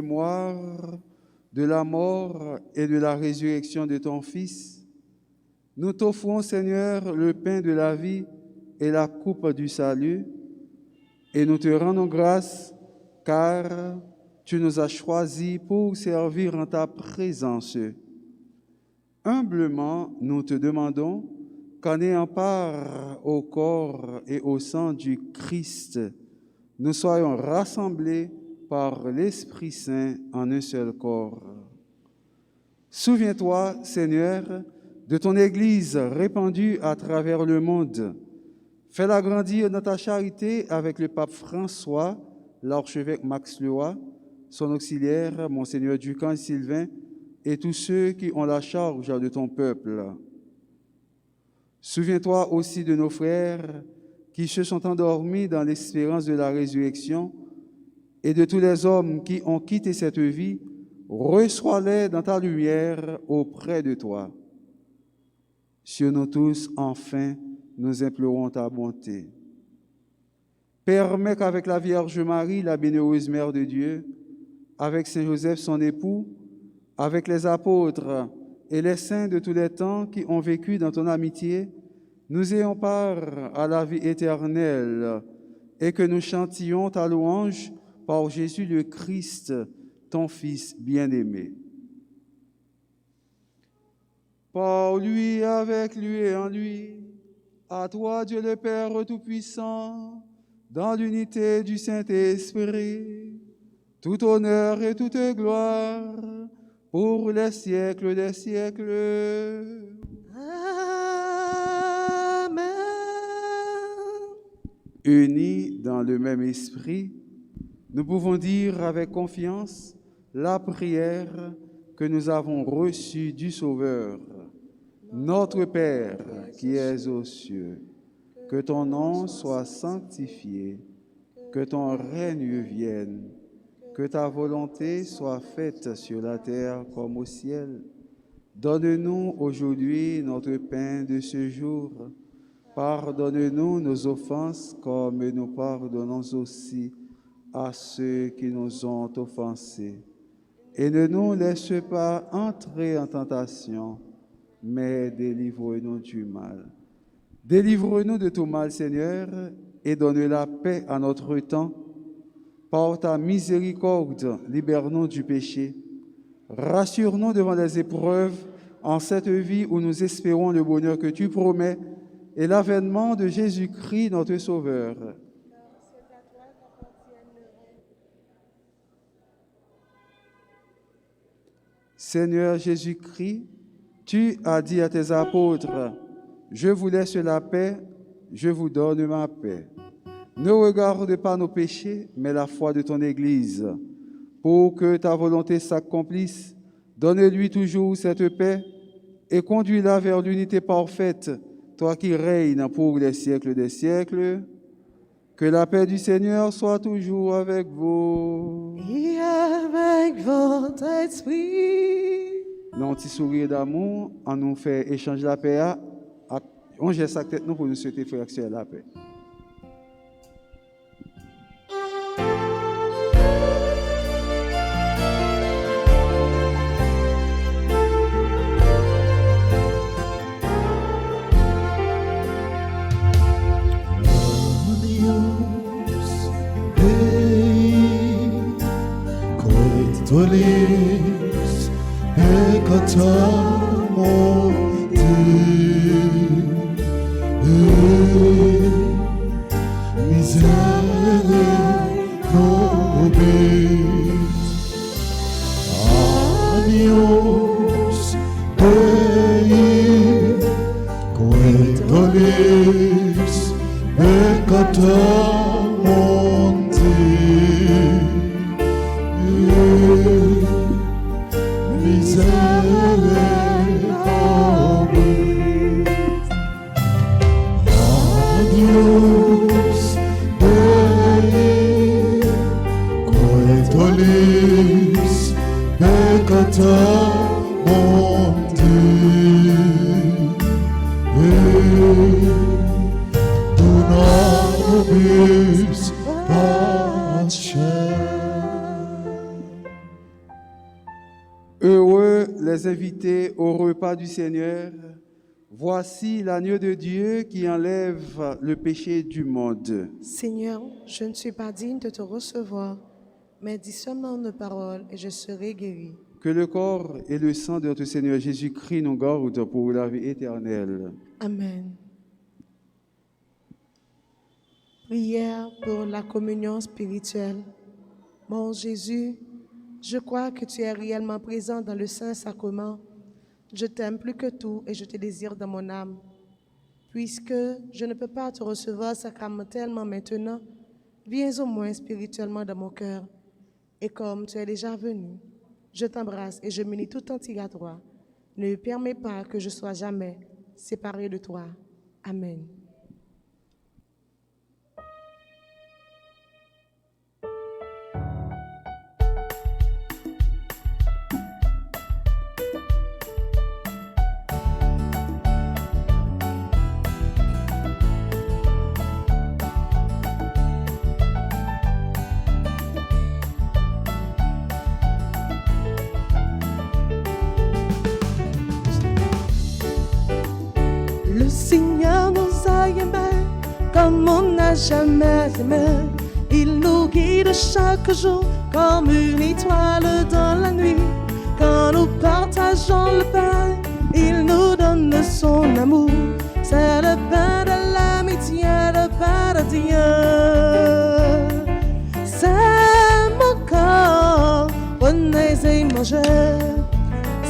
mémoire de la mort et de la résurrection de ton Fils, nous t'offrons, Seigneur, le pain de la vie et la coupe du salut, et nous te rendons grâce car tu nous as choisis pour servir en ta présence. Humblement, nous te demandons qu'en ayant part au corps et au sang du Christ, nous soyons rassemblés par l'Esprit Saint en un seul corps. Souviens-toi, Seigneur, de ton Église répandue à travers le monde. Fais-la grandir dans ta charité avec le pape François, l'archevêque Max Leroy, son auxiliaire, Monseigneur Ducamp et Sylvain, et tous ceux qui ont la charge de ton peuple. Souviens-toi aussi de nos frères qui se sont endormis dans l'espérance de la résurrection et de tous les hommes qui ont quitté cette vie. Reçois-les dans ta lumière auprès de toi. Sur nous tous, enfin, nous implorons ta bonté. Permets qu'avec la Vierge Marie, la bienheureuse Mère de Dieu, avec Saint Joseph, son époux, avec les apôtres et les saints de tous les temps qui ont vécu dans ton amitié, nous ayons part à la vie éternelle et que nous chantions ta louange par Jésus le Christ, ton Fils bien-aimé. Par lui, avec lui et en lui, à toi, Dieu le Père Tout-Puissant, dans l'unité du Saint-Esprit, tout honneur et toute gloire pour les siècles des siècles. Amen. Unis dans le même esprit, nous pouvons dire avec confiance la prière que nous avons reçue du Sauveur. Notre Père qui es aux cieux, que ton nom soit sanctifié, que ton règne vienne, que ta volonté soit faite sur la terre comme au ciel. Donne-nous aujourd'hui notre pain de ce jour. Pardonne-nous nos offenses comme nous pardonnons aussi à ceux qui nous ont offensés. Et ne nous laisse pas entrer en tentation, mais délivre-nous du mal. Délivre-nous de tout mal, Seigneur, et donne la paix à notre temps. Par ta miséricorde, libère-nous du péché. Rassure-nous devant les épreuves en cette vie où nous espérons le bonheur que tu promets et l'avènement de Jésus-Christ, notre Sauveur. Seigneur Jésus-Christ, tu as dit à tes apôtres, « Je vous laisse la paix, je vous donne ma paix. » Ne regarde pas nos péchés, mais la foi de ton Église. Pour que ta volonté s'accomplisse, donne-lui toujours cette paix et conduis-la vers l'unité parfaite, toi qui règnes pour les siècles des siècles. Que la paix du Seigneur soit toujours avec vous. Et avec votre esprit. Nos petits sourires d'amour, on nous fait échanger la paix. On geste sa tête nous pour nous souhaiter frère et la paix. Tolis ekatamonti misere nobis adios Dei tolis ekatamonti Adios, Dei, coetolis, peccata monte. invité au repas du Seigneur. Voici l'agneau de Dieu qui enlève le péché du monde. Seigneur, je ne suis pas digne de te recevoir, mais dis seulement une parole et je serai guéri. Que le corps et le sang de notre Seigneur Jésus-Christ nous gardent pour la vie éternelle. Amen. Prière pour la communion spirituelle. Mon Jésus, je crois que tu es réellement présent dans le Saint-Sacrement. Je t'aime plus que tout et je te désire dans mon âme. Puisque je ne peux pas te recevoir sacramentellement maintenant, viens au moins spirituellement dans mon cœur. Et comme tu es déjà venu, je t'embrasse et je m'unis tout entier à toi. Ne permets pas que je sois jamais séparé de toi. Amen. Le Seigneur nous a aimés comme on n'a jamais aimé. Il nous guide chaque jour comme une étoile dans la nuit. Quand nous partageons le pain, il nous donne son amour. C'est le pain de l'amitié, le pain de Dieu. C'est mon corps, prenez et mangez.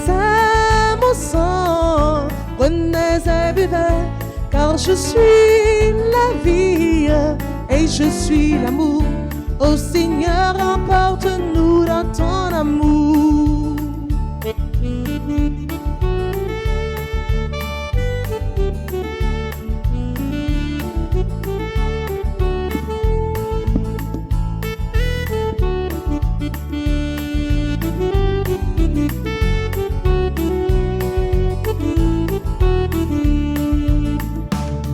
C'est mon sang, prenez et buvez, car je suis la vie et je suis l'amour. Ô Seigneur, emporte-nous dans ton amour.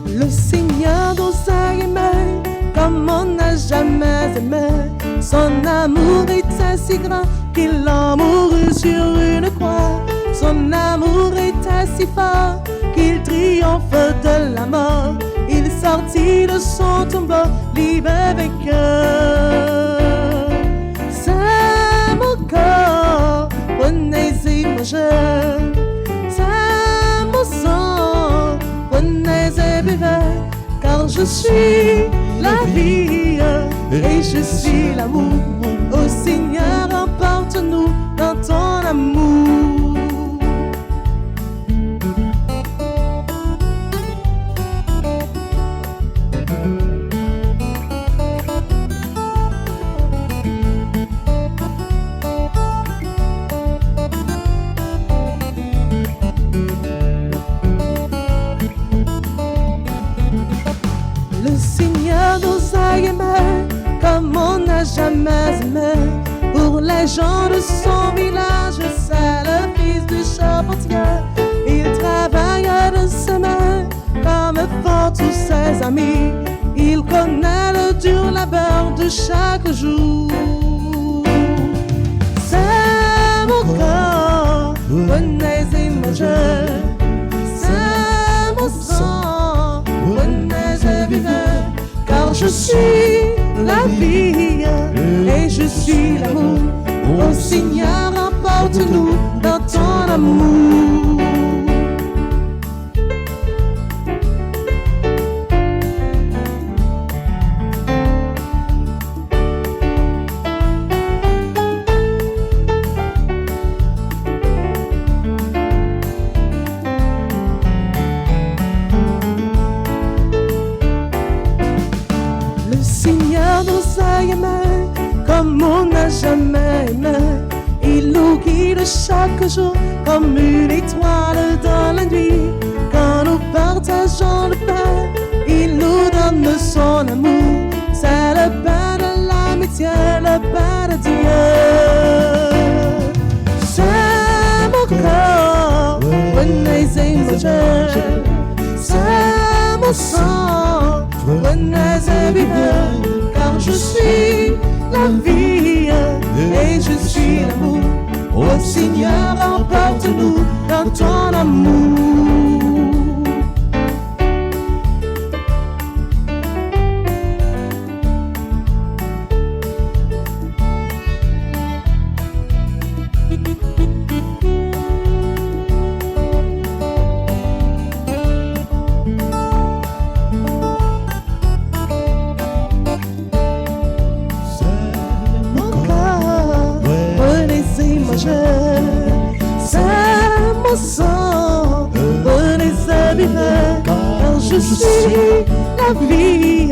Le Seigneur nous a aimés comme on n'a jamais aimé. Son amour était si grand qu'il a mouru sur une croix. Son amour était si fort qu'il triomphe de la mort. Il sortit de son tombeau libre et vainqueur. C'est mon corps, prenez et mangez. C'est mon sang, prenez et buvez, car je suis la vie et je suis l'amour. Ô Seigneur, emporte-nous dans ton amour. Le Seigneur nous a aimés comme on n'a jamais aimé. Pour les gens de son village, c'est le fils du charpentier. Il travaille de ses mains comme font tous ses amis. Il connaît le dur labeur de chaque jour. C'est mon corps, prenez et mangez. C'est mon sang, prenez et buvez, car je suis la vie et je suis l'amour. Ô Seigneur, emporte-nous dans ton amour. Le Seigneur nous a aimés comme on n'a jamais aimé. Il nous guide chaque jour comme une étoile dans la nuit. Quand nous partageons le pain, il nous donne son amour. C'est le pain de l'amitié, le pain de Dieu. C'est mon corps, prenez et mangez. C'est mon sang, prenez et buvez, car je suis la vie et je suis l'amour. Oh Seigneur, emporte-nous dans ton amour. C'est mon sang, car je suis la vie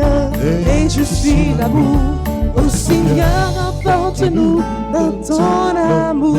et je suis l'amour. Ô Seigneur, emporte-nous dans ton amour.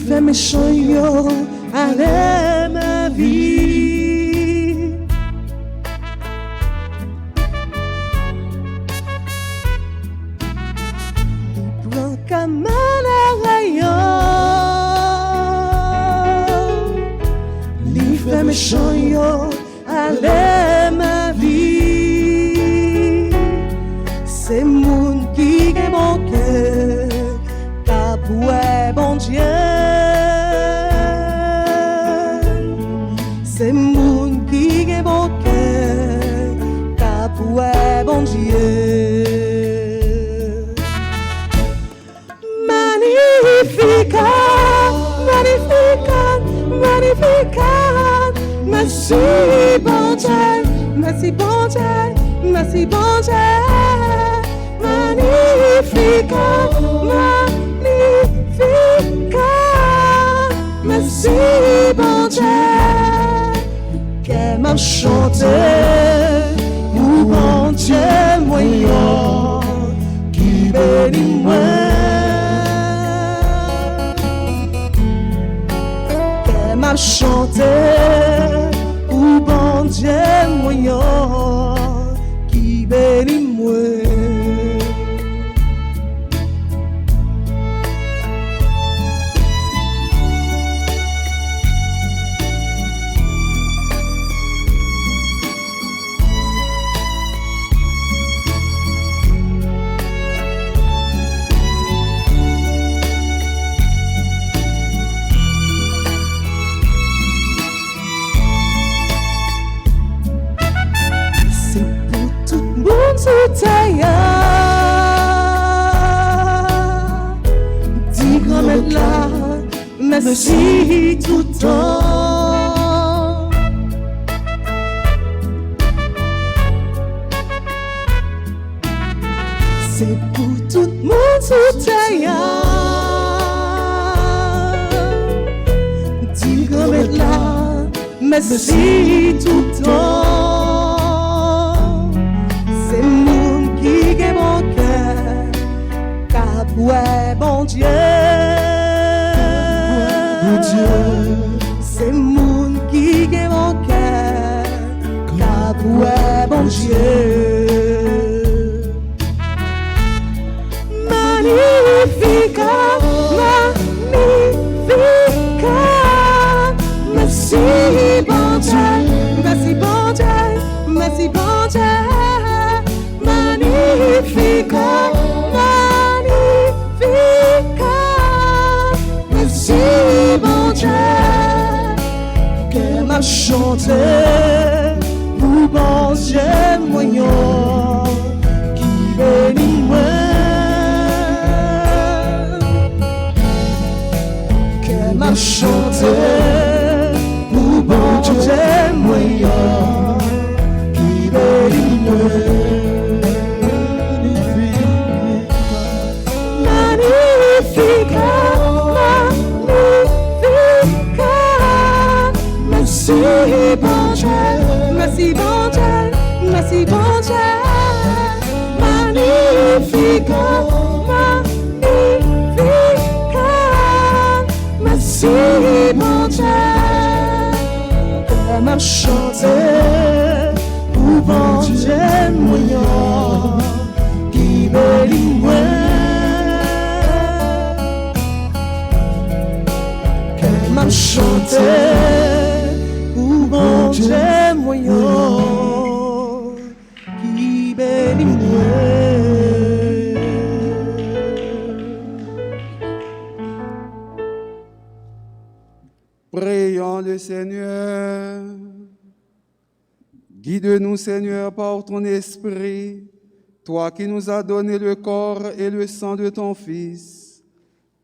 Fait méchant yo allez ma vie. Prends comme un rayon. Li fait méchant yo allez ma vie. C'est moun qui est mon cœur, capoué bon Dieu. C'est moun qui est mon cœur, capoué bon Dieu. Magnificat, magnificat, magnificat. Merci bon Dieu, merci bon Dieu, merci bon Dieu. Magnificat, magnificat. Merci bon Dieu. Qu'elle m'a chanté pour mon Dieu moyen qui bénit moi. Qu'elle m'a chanté pour mon Dieu moyen qui bénit moi. Dis grand là, merci tout le temps. C'est pour tout le monde soutien. Dis grand là, merci tout le temps. C'est moun qui est mon cœur, capoué bon Dieu. C'est moun qui est mon cœur, capoué bon Dieu. Magnificat, magnificat. Merci bon Dieu, merci bon Dieu, merci bon Dieu. Magnificat, magnificat. Merci bon Dieu. Qu'elle m'a chanté pour bon Dieu moyen qui bénit moi. Qu'elle m'a chanté pour bon Merci bon Dieu, magnifique, magnifique. Merci bon Dieu, elle m'a chanté pour bon Dieu moyen qui bénit moi. Elle m'a chanté pour bon Dieu moyen qui bénit moi. Prions le Seigneur. Guide-nous, Seigneur, par ton esprit, toi qui nous as donné le corps et le sang de ton Fils.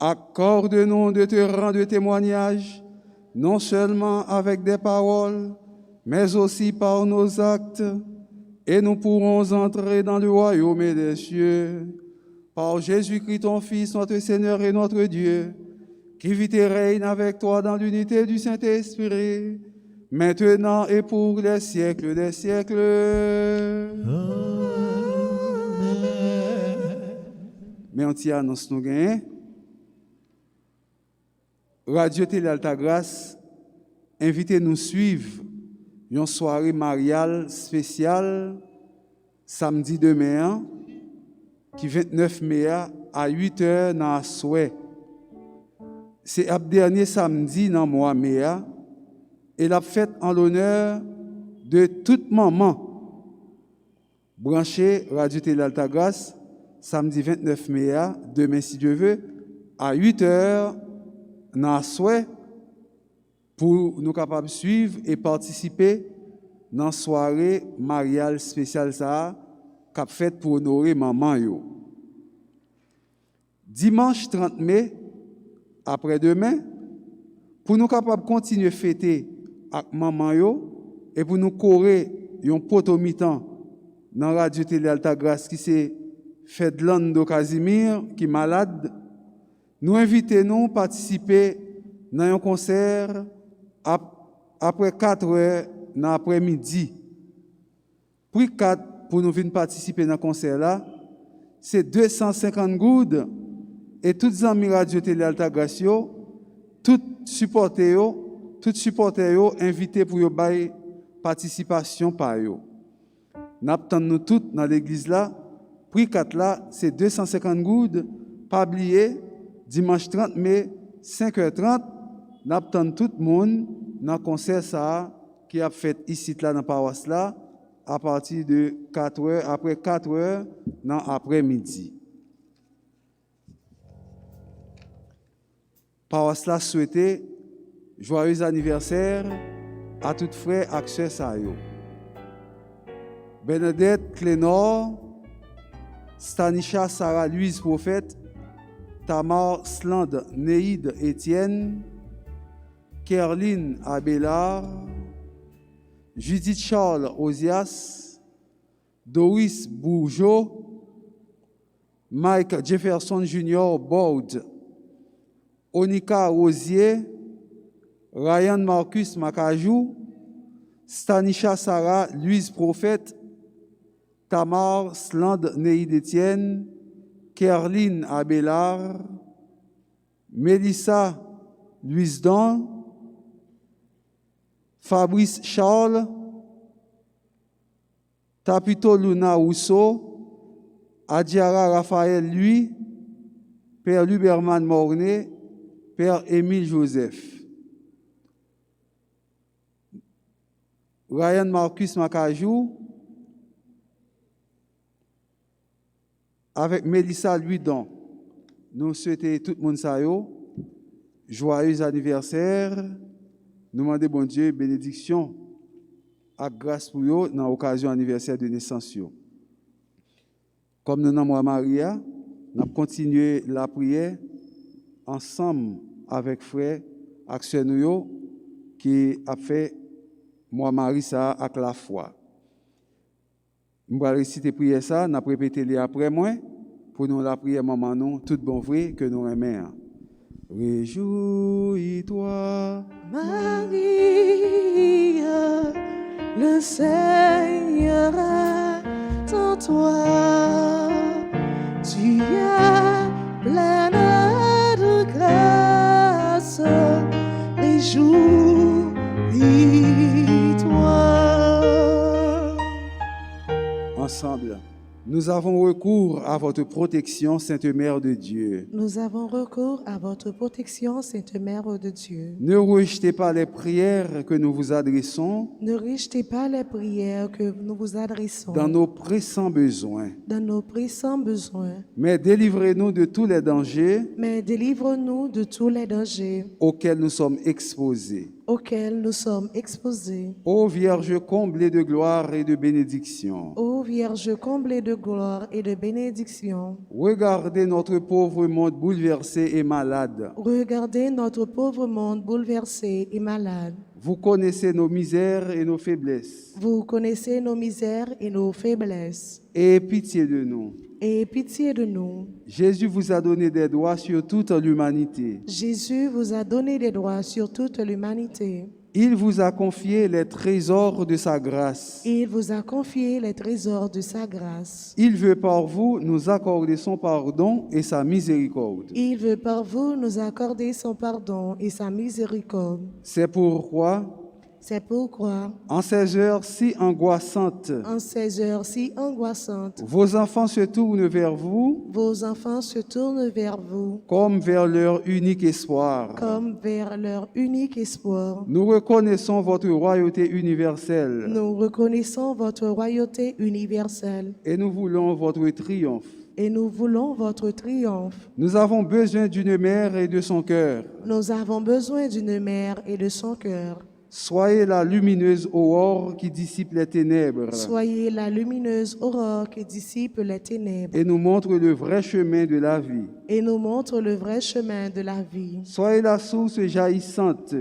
Accorde-nous de te rendre témoignage, non seulement avec des paroles, mais aussi par nos actes, et nous pourrons entrer dans le royaume des cieux. Par Jésus-Christ, ton Fils, notre Seigneur et notre Dieu, qui vit et règne avec toi dans l'unité du Saint-Esprit, maintenant et pour les siècles des siècles. Mais on t'y annonce nous gagnons. Radio Télé Alta Grâce, invitez-nous suivre une soirée mariale spéciale samedi demain, qui 29 mai à 8h dans la souhait. C'est le dernier samedi dans le mois mai. Et la fête en l'honneur de toute maman. Branché Radio Télé Alta Grâce, samedi 29 mai, demain si Dieu veut, à 8h, dans la souhait, pour nous capables de suivre et participer dans la soirée mariale spéciale ça, qu'a faite pour honorer maman yo. Dimanche 30 mai, après-demain, pour nous capables de continuer à fêter avec maman yo et pour nous courir un poteau mi-temps dans Radio Télé Alta Grâce qui s'est fait de l'Ando Casimir qui est malade, nous invitons à participer dans un concert après 4 heures dans l'après-midi. Prix 4 pour nous venir participer dans le concert là, c'est 250 goudes et toutes les amis Radio Télé Alta Grâce, tous supporters invités pour y bailler participation par eux. Nous attendons tous dans l'église là. Prix 4 là, c'est 250 goudes, pas oublier, dimanche 30 mai, 5h30, nous attendons tout le monde dans le concert ça, qui a fait ici là dans la paroisse là, à partir de 4h, après 4h, dans l'après-midi. Paroisse là souhaiter joyeux anniversaire à tous frères accès à eux. Bernadette Clénor, Stanisha Sarah Louise Prophète, Tamar Sland Neide Étienne, Kerline Abélard, Judith Charles Ozias, Doris Bourgeot, Mike Jefferson Jr. Boud, Onika Rosier, Ryan Marcus Macajou, Stanisha Sarah Louise Prophète, Tamar Sland Neide Étienne, Kerline Abélard, Mélissa Louise Don, Fabrice Charles, Tapito Luna Rousseau, Adiara Raphaël Louis, Père Luberman Mornay, Père Émile Joseph. Ryan Marcus Macajou, avec Mélissa Luidon, nous souhaitons tout le monde joyeux anniversaire. Nous demandons bon Dieu bénédiction et grâce pour eux dans l'occasion anniversaire de naissance. Comme nous sommes Maria, nous continuons la prière ensemble avec frère Action qui a fait moi Marie ça avec la foi. Je vais réciter prière ça, nous répéter après moi pour nous la prière maman nous tout bon vrai que nous aimons. Réjouis-toi, Marie, le Seigneur a en toi. Tu es pleine de grâce. Réjouis-toi. Ensemble, nous avons recours à votre protection, Sainte Mère de Dieu. Nous avons recours à votre protection, Sainte Mère de Dieu. Ne rejetez pas les prières que nous vous adressons Ne rejetez pas les prières que nous vous adressons dans nos pressants besoins, mais délivrez-nous de tous les dangers mais délivre-nous de tous les dangers auxquels nous sommes exposés. Ô Vierge comblée de gloire et de bénédiction, Ô Vierge comblée de gloire et de bénédiction, regardez notre pauvre monde bouleversé et malade. regardez notre pauvre monde bouleversé et malade. Vous connaissez nos misères et nos faiblesses. Vous connaissez nos misères et nos faiblesses. Ayez pitié de nous. Ayez pitié de nous. Jésus vous a donné des droits sur toute l'humanité. Jésus vous a donné des droits sur toute l'humanité. Il vous a confié les trésors de sa grâce. Il vous a confié les trésors de sa grâce. Il veut par vous nous accorder son pardon et sa miséricorde. Il veut par vous nous accorder son pardon et sa miséricorde. C'est pourquoi, en ces heures si angoissantes, vos enfants se tournent vers vous, comme vers leur unique espoir. Nous reconnaissons votre royauté universelle. Et nous voulons votre triomphe. Nous avons besoin d'une mère et de son cœur. Soyez la lumineuse aurore qui dissipe les ténèbres. Et nous montre le vrai chemin de la vie. Soyez la source jaillissante.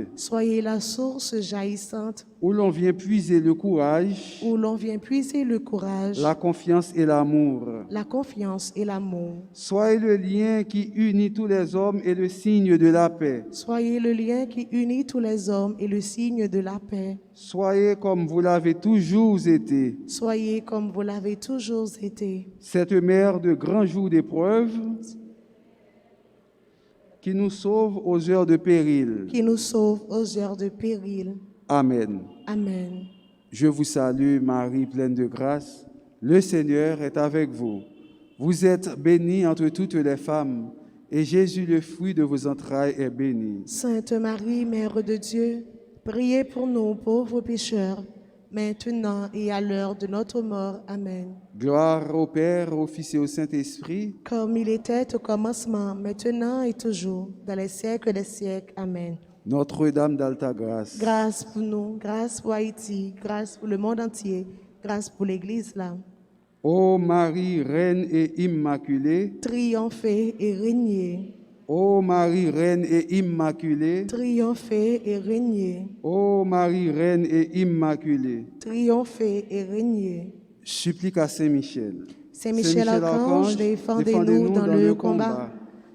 Où l'on vient puiser le courage. La confiance et l'amour. Soyez le lien qui unit tous les hommes et le signe de la paix. Soyez comme vous l'avez toujours été. Cette mère de grands jours d'épreuve qui nous sauve aux heures de péril. Amen. Je vous salue, Marie, pleine de grâce. Le Seigneur est avec vous. Vous êtes bénie entre toutes les femmes, et Jésus, le fruit de vos entrailles, est béni. Sainte Marie, Mère de Dieu, priez pour nous pauvres pécheurs, maintenant et à l'heure de notre mort. Amen. Gloire au Père, au Fils et au Saint-Esprit. Comme il était au commencement, maintenant et toujours, dans les siècles des siècles. Amen. Notre-Dame d'Alta Grâce. Grâce pour nous, grâce pour Haïti, grâce pour le monde entier, grâce pour l'Église là. Ô Marie, Reine et Immaculée, triomphez et régnez. Ô Marie, Reine et Immaculée, triomphez et régnez. Ô Marie, Reine et Immaculée, triomphez et régnez. Supplique à Saint Michel. Saint Michel Archange, défendez-nous dans le combat.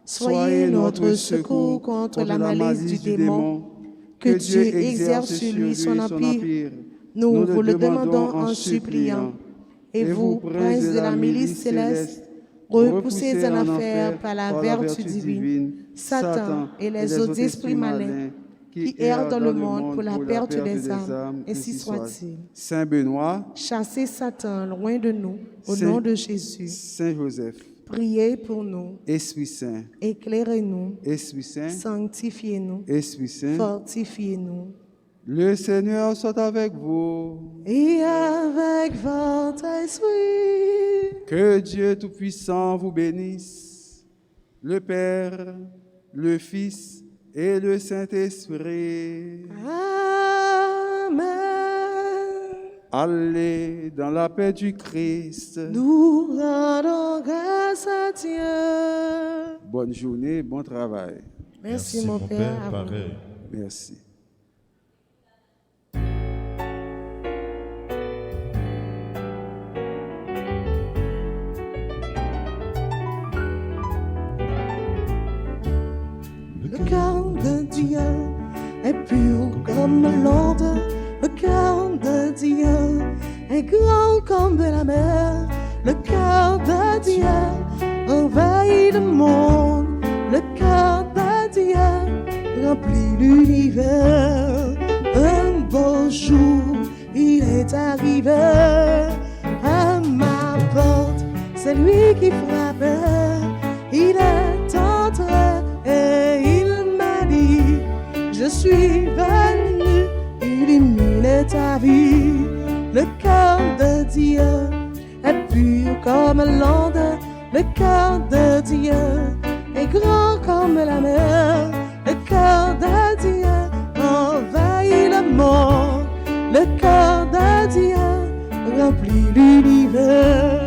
Soyez notre secours contre la malice du démon. Que Dieu exerce sur lui son empire. Nous vous le demandons en suppliant. Et vous, prince de la milice céleste, repoussez en enfer par la vertu divine Satan et les autres esprits malins qui errent dans le monde pour la perte des âmes, ainsi soit-il. Saint Benoît, chassez Satan loin de nous, au nom de Jésus. Saint Joseph, priez pour nous. Esprit Saint, éclairez-nous. Esprit Saint, sanctifiez-nous. Esprit Saint, fortifiez-nous. Le Seigneur soit avec vous. Et avec votre esprit. Que Dieu Tout-Puissant vous bénisse, le Père, le Fils et le Saint-Esprit. Amen. Allez dans la paix du Christ. Nous rendons grâce à Dieu. Bonne journée, bon travail. Merci mon Père. Pareil. Merci. Le cœur de Dieu est pur comme l'onde. Le cœur de Dieu est grand comme la mer. Le cœur de Dieu envahit le monde. Le cœur de Dieu remplit l'univers. Un beau jour, il est arrivé à ma porte. C'est lui qui frappe. Il est entré et il m'a dit: je suis venu illuminer ta vie. Le cœur de Dieu est pur comme l'onde. Le cœur de Dieu est grand comme la mer. Le cœur de Dieu envahit le monde. Le cœur de Dieu remplit l'univers.